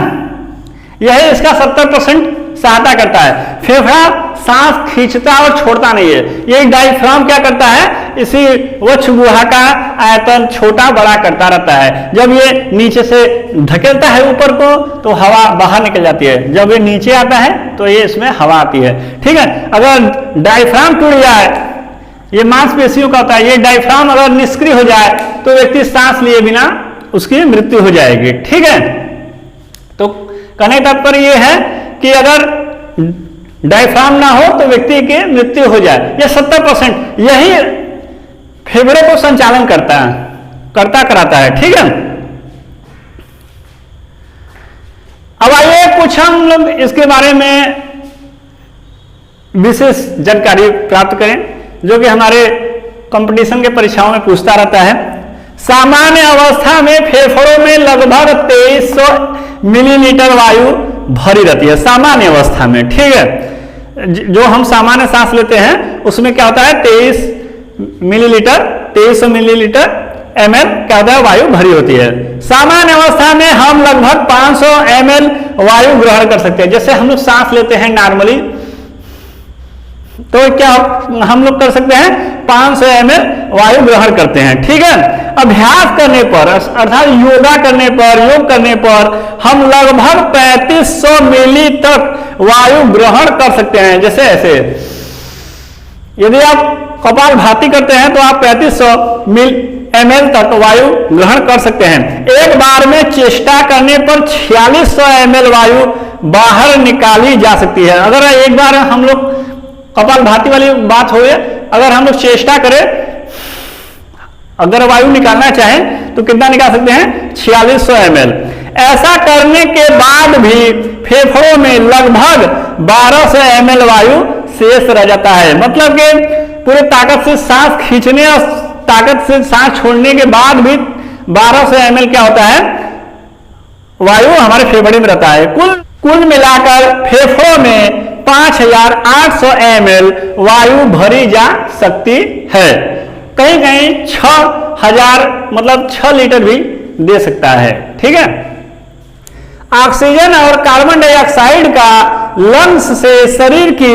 यह इसका 70% सहायता करता है। फेफड़ा सांस खींचता और छोड़ता नहीं है। ये डायफ्राम क्या करता है, इसी वक्ष गुहा का आयतन छोटा बड़ा करता रहता है। जब ये नीचे से धकेलता है ऊपर को तो हवा बाहर निकल जाती है, जब ये नीचे आता है तो ये इसमें हवा आती है। ठीक है, अगर डायफ्राम टूट जाए, ये मांसपेशियों का होता है, ये डायफ्राम अगर निष्क्रिय हो जाए तो व्यक्ति सांस लिए बिना उसकी मृत्यु हो जाएगी। ठीक है, तो कहने का तात्पर्य ये है कि अगर डायफ्राम ना हो तो व्यक्ति की मृत्यु हो जाए। यह 70% यही फेफड़े को संचालन कराता है। ठीक है, अब आइए कुछ हम लोग इसके बारे में विशेष जानकारी प्राप्त करें, जो कि हमारे कंपटीशन के परीक्षाओं में पूछता रहता है। सामान्य अवस्था में फेफड़ों में लगभग 2300 मिलीलीटर वायु भरी रहती है, सामान्य अवस्था में। ठीक है, जो हम सामान्य सांस लेते हैं उसमें क्या होता है, 2300 मिलीलीटर ml क्या होता है, वायु भरी होती है। सामान्य अवस्था में हम लगभग 500 ml वायु ग्रहण कर सकते हैं। जैसे हम लोग सांस लेते हैं नॉर्मली, तो क्या हम लोग कर सकते हैं, 500 ml वायु ग्रहण करते हैं। ठीक है, अभ्यास करने पर अर्थात योगा करने पर, योग करने पर हम लगभग 3500 मिली तक वायु ग्रहण कर सकते हैं। जैसे ऐसे यदि आप कपालभाति करते हैं तो आप 3500 ml तक वायु ग्रहण कर सकते हैं। एक बार में चेष्टा करने पर 4600 ml वायु बाहर निकाली जा सकती है। अगर एक बार हम लोग कपालभाति वाली बात हो, अगर हम लोग चेष्टा करें, अगर वायु निकालना चाहें तो कितना निकाल सकते हैं, 4600 ml। ऐसा करने के बाद भी फेफड़ों में लगभग 1200 ml वायु शेष रह जाता है। मतलब कि पूरे ताकत से सांस खींचने और ताकत से सांस छोड़ने के बाद भी 1200 ml क्या होता है, वायु हमारे फेफड़े में रहता है। कुल मिलाकर फेफड़ों में 5800 ml वायु भरी जा सकती है। कहीं कहीं 6000 मतलब 6 लीटर भी दे सकता है। ठीक है, ऑक्सीजन और कार्बन डाइऑक्साइड का लंग्स से शरीर की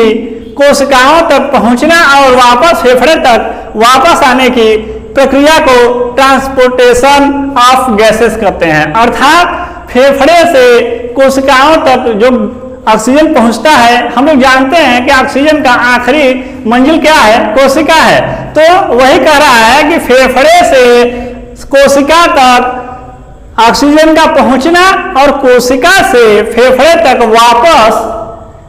कोशिकाओं तक पहुंचना और वापस फेफड़े तक वापस आने की प्रक्रिया को ट्रांसपोर्टेशन ऑफ गैसेस कहते हैं। अर्थात फेफड़े से कोशिकाओं तक जो ऑक्सीजन पहुंचता है, हम लोग जानते हैं कि ऑक्सीजन का आखिरी मंजिल क्या है, कोशिका है। तो वही कह रहा है कि फेफड़े से कोशिका तक ऑक्सीजन का पहुंचना और कोशिका से फेफड़े तक वापस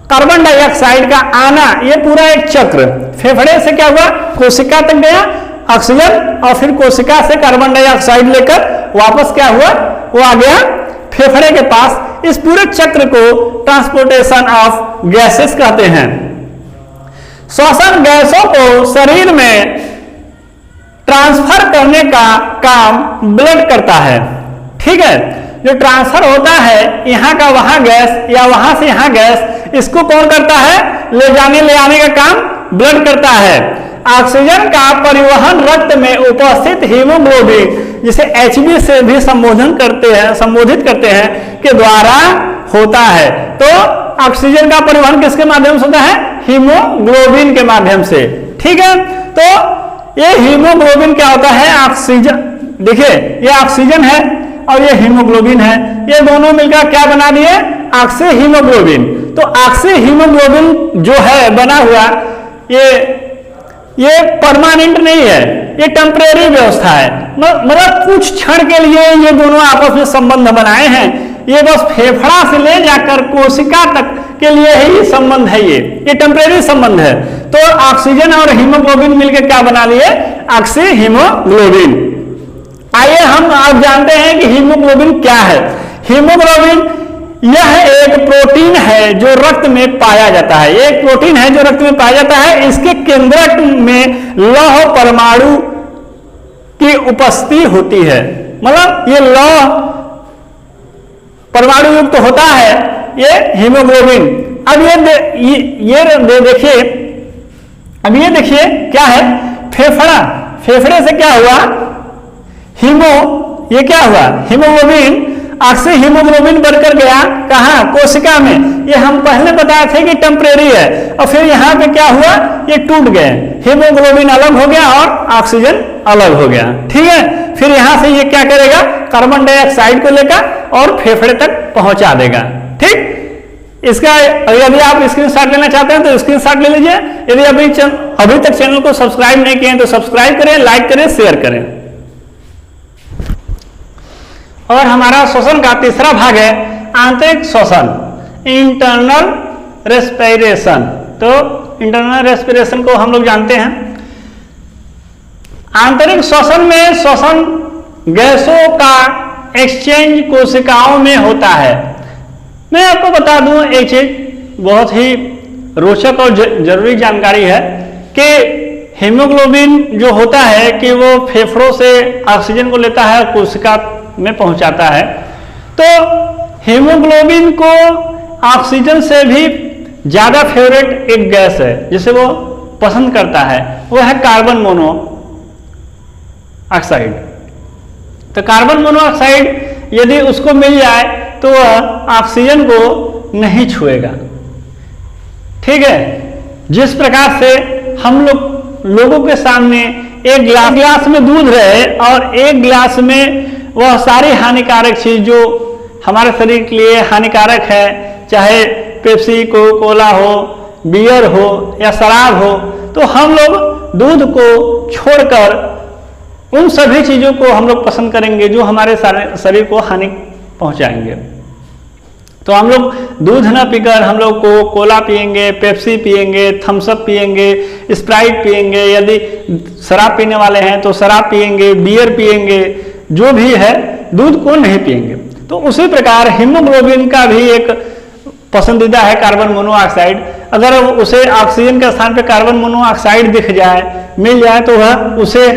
कार्बन डाइऑक्साइड का आना, ये पूरा एक चक्र। फेफड़े से क्या हुआ, कोशिका तक गया ऑक्सीजन, और फिर कोशिका से कार्बन डाइऑक्साइड लेकर वापस क्या हुआ, वो आ गया फेफड़े के पास। इस पूरे चक्र को ट्रांसपोर्टेशन ऑफ गैसेस कहते हैं। श्वसन गैसों को शरीर में ट्रांसफर करने का काम ब्लड करता है। ठीक है, जो ट्रांसफर होता है यहाँ का वहां गैस या वहां से यहाँ गैस, इसको कौन करता है, ले आने का काम ब्लड करता है। ऑक्सीजन का परिवहन रक्त में उपस्थित हीमोग्लोबिन, जिसे Hb से भी संबोधित करते हैं के द्वारा होता है। तो ऑक्सीजन का परिवहन किसके माध्यम से होता है, हीमोग्लोबिन के माध्यम से। ठीक है, तो ये हीमोग्लोबिन क्या होता है, ऑक्सीजन, देखिए ये ऑक्सीजन है और ये हीमोग्लोबिन है, ये दोनों मिलकर क्या बना दिए, ऑक्सी हीमोग्लोबिन। तो ऑक्सी हीमोग्लोबिन जो है बना हुआ, ये परमानेंट नहीं है, ये टेम्परेरी व्यवस्था है। मतलब कुछ क्षण के लिए ये दोनों आपस में संबंध बनाए हैं। ये बस फेफड़ा से ले जाकर कोशिका तक के लिए ही संबंध है, ये टेम्परेरी संबंध है। तो ऑक्सीजन और हीमोग्लोबिन मिलकर क्या बना लिए, ऑक्सी हीमोग्लोबिन। आइए हम आप जानते हैं कि हीमोग्लोबिन क्या है। हीमोग्लोबिन यह एक प्रोटीन है जो रक्त में पाया जाता है। एक प्रोटीन है जो रक्त में पाया जाता है। इसके केंद्रक में लौह परमाणु की उपस्थिति होती है। मतलब ये लौह परमाणु युक्त होता है ये हीमोग्लोबिन। अब ये देखिए क्या है, फेफड़ा, फेफड़े से क्या हुआ, ये क्या हुआ, हीमोग्लोबिन ऑक्सी हीमोग्लोबिन बनकर गया कहाँ, कोशिका में। ये हम पहले बताए थे कि टेम्परेरी है, और फिर यहाँ पे क्या हुआ, ये टूट गए, हीमोग्लोबिन अलग हो गया और ऑक्सीजन अलग हो गया, ठीक है। फिर यहाँ से ये क्या करेगा, कार्बन डाइऑक्साइड को लेकर और फेफड़े तक पहुंचा देगा, ठीक। इसका यदि आप स्क्रीनशॉट लेना चाहते हैं तो स्क्रीनशॉट ले लीजिए। यदि अभी तक चैनल को सब्सक्राइब नहीं किए हैं तो सब्सक्राइब करें, लाइक करें, शेयर करें। और हमारा श्वसन का तीसरा भाग है आंतरिक श्वसन, इंटरनल रेस्पिरेशन। तो इंटरनल रेस्पिरेशन को हम लोग जानते हैं। आंतरिक श्वसन में श्वसन गैसों का एक्सचेंज कोशिकाओं में होता है। मैं आपको बता दूं एक चीज बहुत ही रोचक और जरूरी जानकारी है कि हीमोग्लोबिन जो होता है कि वो फेफड़ों से ऑक्सीजन को लेता है, कोशिका में पहुंचाता है। तो हीमोग्लोबिन को ऑक्सीजन से भी ज्यादा फेवरेट एक गैस है जिसे वो पसंद करता है, वो है कार्बन मोनोऑक्साइड। तो कार्बन मोनोऑक्साइड यदि उसको मिल जाए तो वह ऑक्सीजन को नहीं छुएगा, ठीक है। जिस प्रकार से हम लोगों के सामने एक गिलास में दूध रहे और एक गिलास में वह सारी हानिकारक चीज जो हमारे शरीर के लिए हानिकारक है, चाहे पेप्सी, कोका-कोला हो, बियर हो या शराब हो, तो हम लोग दूध को छोड़कर उन सभी चीजों को हम लोग पसंद करेंगे जो हमारे शरीर को हानि पहुंचाएंगे। तो हम लोग दूध ना पीकर हम लोग कोका-कोला पिएंगे, पेप्सी पिएंगे, थम्स अप पिएंगे, स्प्राइट पिएंगे, यदि शराब पीने वाले हैं तो शराब पिएंगे, बियर पिएंगे, जो भी है दूध को नहीं पिएंगे। तो उसी प्रकार हीमोग्लोबिन का भी एक पसंदीदा है कार्बन मोनोऑक्साइड। अगर उसे ऑक्सीजन के स्थान पर कार्बन मोनोऑक्साइड दिख जाए, मिल जाए, तो वह उसे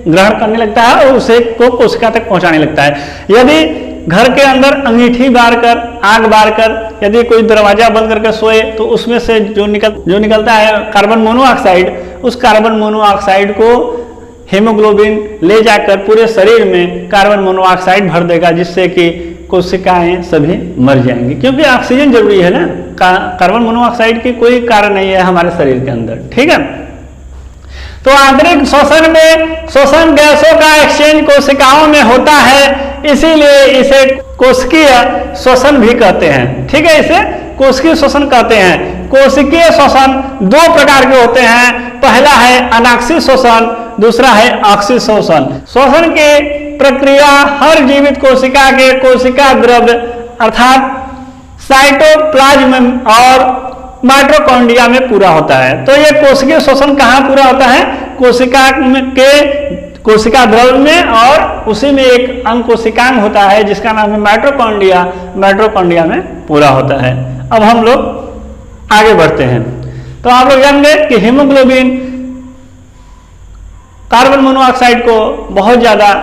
ग्रहण करने लगता है और उसे को कोशिका तक पहुंचाने लगता है। यदि घर के अंदर अंगीठी बार कर, आग बार कर, यदि कोई दरवाजा बंद करके सोए तो उसमें से जो निकलता है कार्बन मोनोऑक्साइड, उस कार्बन मोनोऑक्साइड को हीमोग्लोबिन ले जाकर पूरे शरीर में कार्बन मोनोऑक्साइड भर देगा, जिससे कि कोशिकाएं सभी मर जाएंगी, क्योंकि ऑक्सीजन जरूरी है ना। कार्बन मोनोऑक्साइड की कोई कारण नहीं है हमारे शरीर के अंदर, ठीक है। तो आंतरिक श्वसन में श्वसन गैसों का एक्सचेंज कोशिकाओं में होता है, इसीलिए इसे कोशिकीय श्वसन भी कहते हैं, ठीक है। इसे कोशिकीय श्वसन कहते हैं। कोशिकीय श्वसन दो प्रकार के होते हैं, पहला है अनाक्षी श्वसन, दूसरा है अक्षी श्वसन। श्वसन की प्रक्रिया हर जीवित कोशिका के कोशिका द्रव्य अर्थात साइटोप्लाज्म और माइटोकॉन्ड्रिया में पूरा होता है। तो ये कोशिकीय श्वसन कहाँ पूरा होता है, कोशिका द्रव्य में, और उसी में एक अंग कोशिकांग होता है जिसका नाम है माइटोकॉन्ड्रिया, माइटोकॉन्ड्रिया में पूरा होता है। अब हम लोग आगे बढ़ते हैं। तो आप लोग जानेंगे कि हीमोग्लोबिन कार्बन मोनोऑक्साइड को बहुत ज्यादा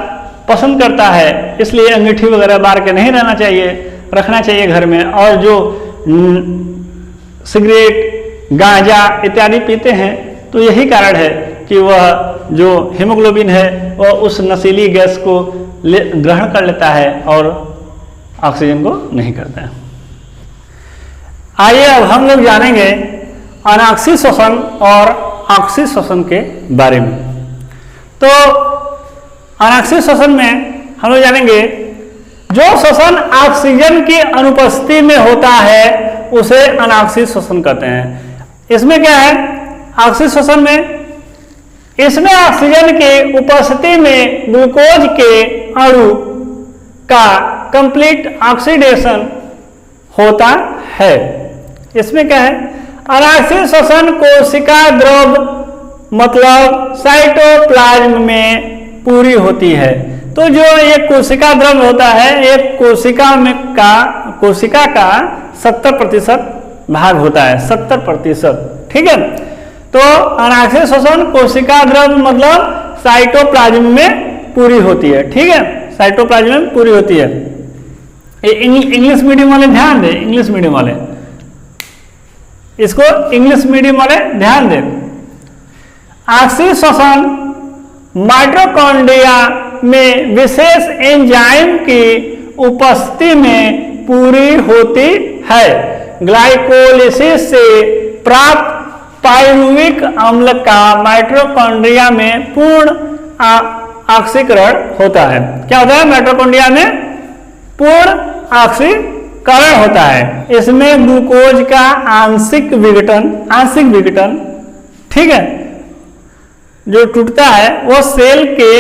पसंद करता है, इसलिए अंगीठी वगैरह बार के नहीं रहना चाहिए, रखना चाहिए घर में। और जो सिगरेट, गांजा इत्यादि पीते हैं तो यही कारण है कि वह जो हीमोग्लोबिन है वह उस नशीली गैस को ग्रहण कर लेता है और ऑक्सीजन को नहीं करता है। आइए अब हम लोग जानेंगे अनाक्षी श्वसन और ऑक्सी श्वसन के बारे में। तो अनाक्षी श्वसन में हम लोग जानेंगे जो श्वसन ऑक्सीजन की अनुपस्थिति में होता है उसे अनाक्षी श्वसन कहते हैं। इसमें क्या है, ऑक्सी श्वसन में इसमें ऑक्सीजन की उपस्थिति में ग्लूकोज के अणु का कंप्लीट ऑक्सीडेशन होता है। इसमें क्या है, अनाक्षी श्वसन कोशिका द्रव्य मतलब साइटोप्लाज्म में पूरी होती है। तो जो ये कोशिका द्रव्य होता है, एक कोशिका का 70% भाग होता है, 70%, ठीक है। तो अनाक्षी श्वसन कोशिका द्रव्य मतलब साइटोप्लाज्म में पूरी होती है, ठीक है, साइटोप्लाज्म में पूरी होती है। ये इंग्लिश मीडियम वाले ध्यान दें, इंग्लिश मीडियम वाले, इसको इंग्लिश मीडियम वाले ध्यान दें। ऑक्सीजन श्वसन माइटोकॉन्ड्रिया में विशेष एंजाइम की उपस्थिति में पूरी होती है। ग्लाइकोलिसिस से प्राप्त पाइरुविक अम्ल का माइटोकॉन्ड्रिया में पूर्ण ऑक्सीकरण होता है। क्या होता है? माइटोकॉन्ड्रिया में पूर्ण ऑक्सीकरण होता है। इसमें ग्लूकोज का आंशिक विघटन, ठीक है, जो टूटता है वो सेल के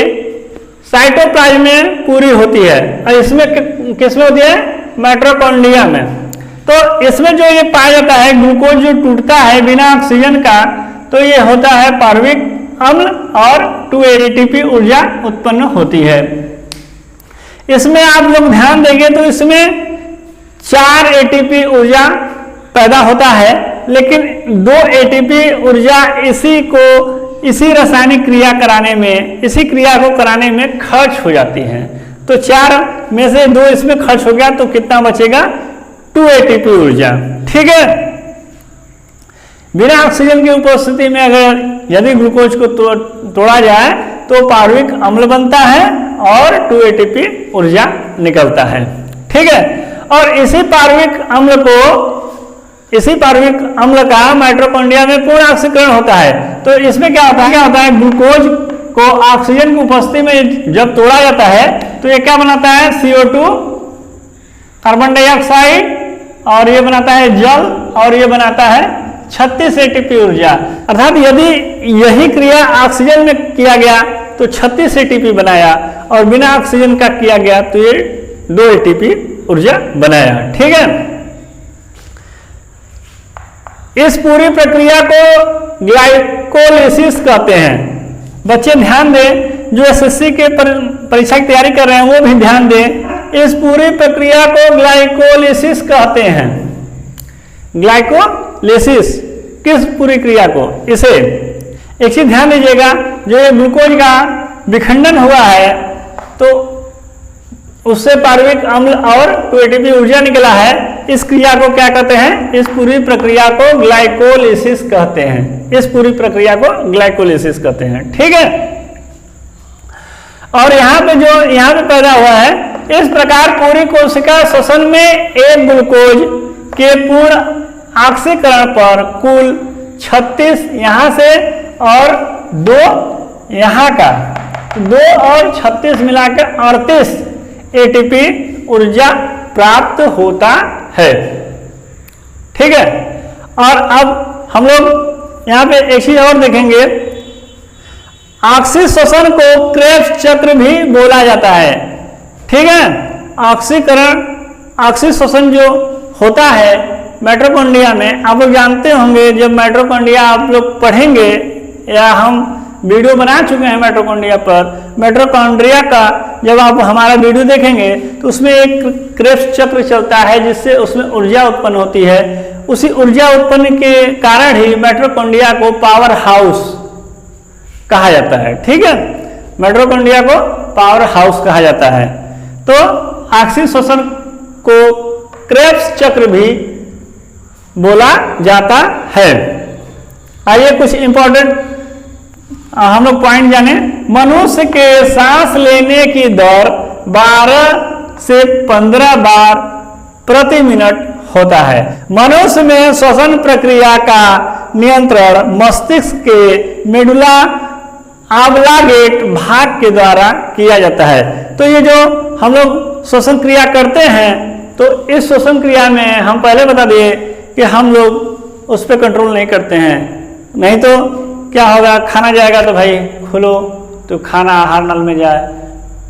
साइटोप्लाज्म में पूरी होती है। और इसमें किसमें होती है? माइटोकॉन्ड्रिया में। तो इसमें जो ये पाया जाता है ग्लूकोज जो टूटता है बिना ऑक्सीजन का, तो ये होता है पार्विक अम्ल और 2 ATP ऊर्जा उत्पन्न होती है। इसमें आप लोग ध्यान देंगे तो इसमें 4 ATP ऊर्जा पैदा होता है, लेकिन 2 ATP ऊर्जा इसी रासायनिक क्रिया कराने में, इसी क्रिया को कराने में खर्च हो जाती है। तो 4 में से 2 इसमें खर्च हो गया, तो कितना बचेगा? 2 ATP ऊर्जा, ठीक है। बिना ऑक्सीजन की उपस्थिति में अगर यदि ग्लूकोज को तोड़ा जाए तो पार्विक अम्ल बनता है और 2 ATP ऊर्जा निकलता है, ठीक है। और इसी पार्विक अम्ल का माइटोकॉन्ड्रिया में पूर्ण ऑक्सीकरण होता है। तो इसमें क्या होता है? ग्लूकोज को ऑक्सीजन की उपस्थिति में जब तोड़ा जाता है तो ये क्या बनाता है? CO2, कार्बन डाइऑक्साइड, और ये बनाता है जल, और ये बनाता है 36 ATP ऊर्जा। अर्थात यदि यही क्रिया ऑक्सीजन में किया गया तो 36 ATP बनाया, और बिना ऑक्सीजन का किया गया तो ये 2 ATP ऊर्जा बनाया, ठीक है। इस पूरी प्रक्रिया को ग्लाइकोलिसिस कहते हैं। बच्चे ध्यान दें, जो SSC के परीक्षा की तैयारी कर रहे हैं वो भी ध्यान दें। इस पूरी प्रक्रिया को ग्लाइकोलिसिस कहते हैं। ग्लाइकोलिसिस किस पूरी क्रिया को? इसे एक चीज ध्यान दीजिएगा, जो ये ग्लूकोज का विखंडन हुआ है तो उससे पार्विक अम्ल और 2 ATP ऊर्जा निकला है। इस क्रिया को क्या कहते हैं? इस पूरी प्रक्रिया को ग्लाइकोलिसिस कहते हैं। इस पूरी प्रक्रिया को ग्लाइकोलिसिस कहते हैं, ठीक है। और यहाँ पे पैदा हुआ है, इस प्रकार पूरी कोशिका श्वसन में एक ग्लूकोज के पूर्ण ऑक्सीकरण पर कुल 36 यहाँ से और 2 यहाँ का, 2 और 36 मिलाकर 38 ATP ऊर्जा प्राप्त होता है, ठीक है। और अब हम लोग यहाँ पे एक चीज और देखेंगे, ऑक्सीजन श्वसन को क्रेब्स चक्र भी बोला जाता है, ठीक है। ऑक्सीजन श्वसन जो होता है माइटोकॉन्ड्रिया में, आप लोग जानते होंगे, जब माइटोकॉन्ड्रिया आप लोग पढ़ेंगे या हम वीडियो बना चुके हैं माइटोकॉन्ड्रिया पर, माइटोकॉन्ड्रिया का जब आप हमारा वीडियो देखेंगे तो उसमें एक क्रेब्स चक्र चलता है जिससे उसमें ऊर्जा उत्पन्न होती है। उसी ऊर्जा उत्पन्न के कारण ही माइटोकॉन्ड्रिया को पावर हाउस कहा जाता है, ठीक है। माइटोकॉन्ड्रिया को पावर हाउस कहा जाता है। तो ऑक्सीजन श्वसन को क्रेब्स चक्र भी बोला जाता है। आइए कुछ इंपॉर्टेंट हम लोग पॉइंट जाने। मनुष्य के सांस लेने की दर 12 से 15 बार प्रति मिनट होता है। मनुष्य में श्वसन प्रक्रिया का नियंत्रण मस्तिष्क के मेडुला ऑब्लांगेट भाग के द्वारा किया जाता है। तो ये जो हम लोग श्वसन क्रिया करते हैं, तो इस श्वसन क्रिया में हम पहले बता दिए कि हम लोग उस पर कंट्रोल नहीं करते हैं। नहीं तो क्या होगा, खाना जाएगा तो भाई खोलो तो खाना आहार नल में जाए,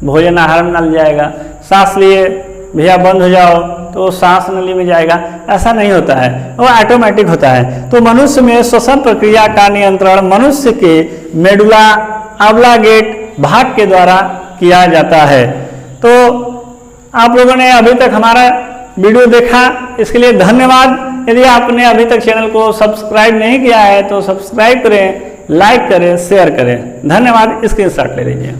भोजन आहार नल जाएगा, सांस लिए भैया बंद हो जाओ तो सांस नली में जाएगा। ऐसा नहीं होता है, वो ऑटोमेटिक होता है। तो मनुष्य में श्वसन प्रक्रिया का नियंत्रण मनुष्य के मेडुला ऑब्लांगेट भाग के द्वारा किया जाता है। तो आप लोगों ने अभी तक हमारा वीडियो देखा, इसके लिए धन्यवाद। यदि आपने अभी तक चैनल को सब्सक्राइब नहीं किया है तो सब्सक्राइब करें, लाइक करें, शेयर करें। धन्यवाद। स्क्रीनशॉट ले लीजिए।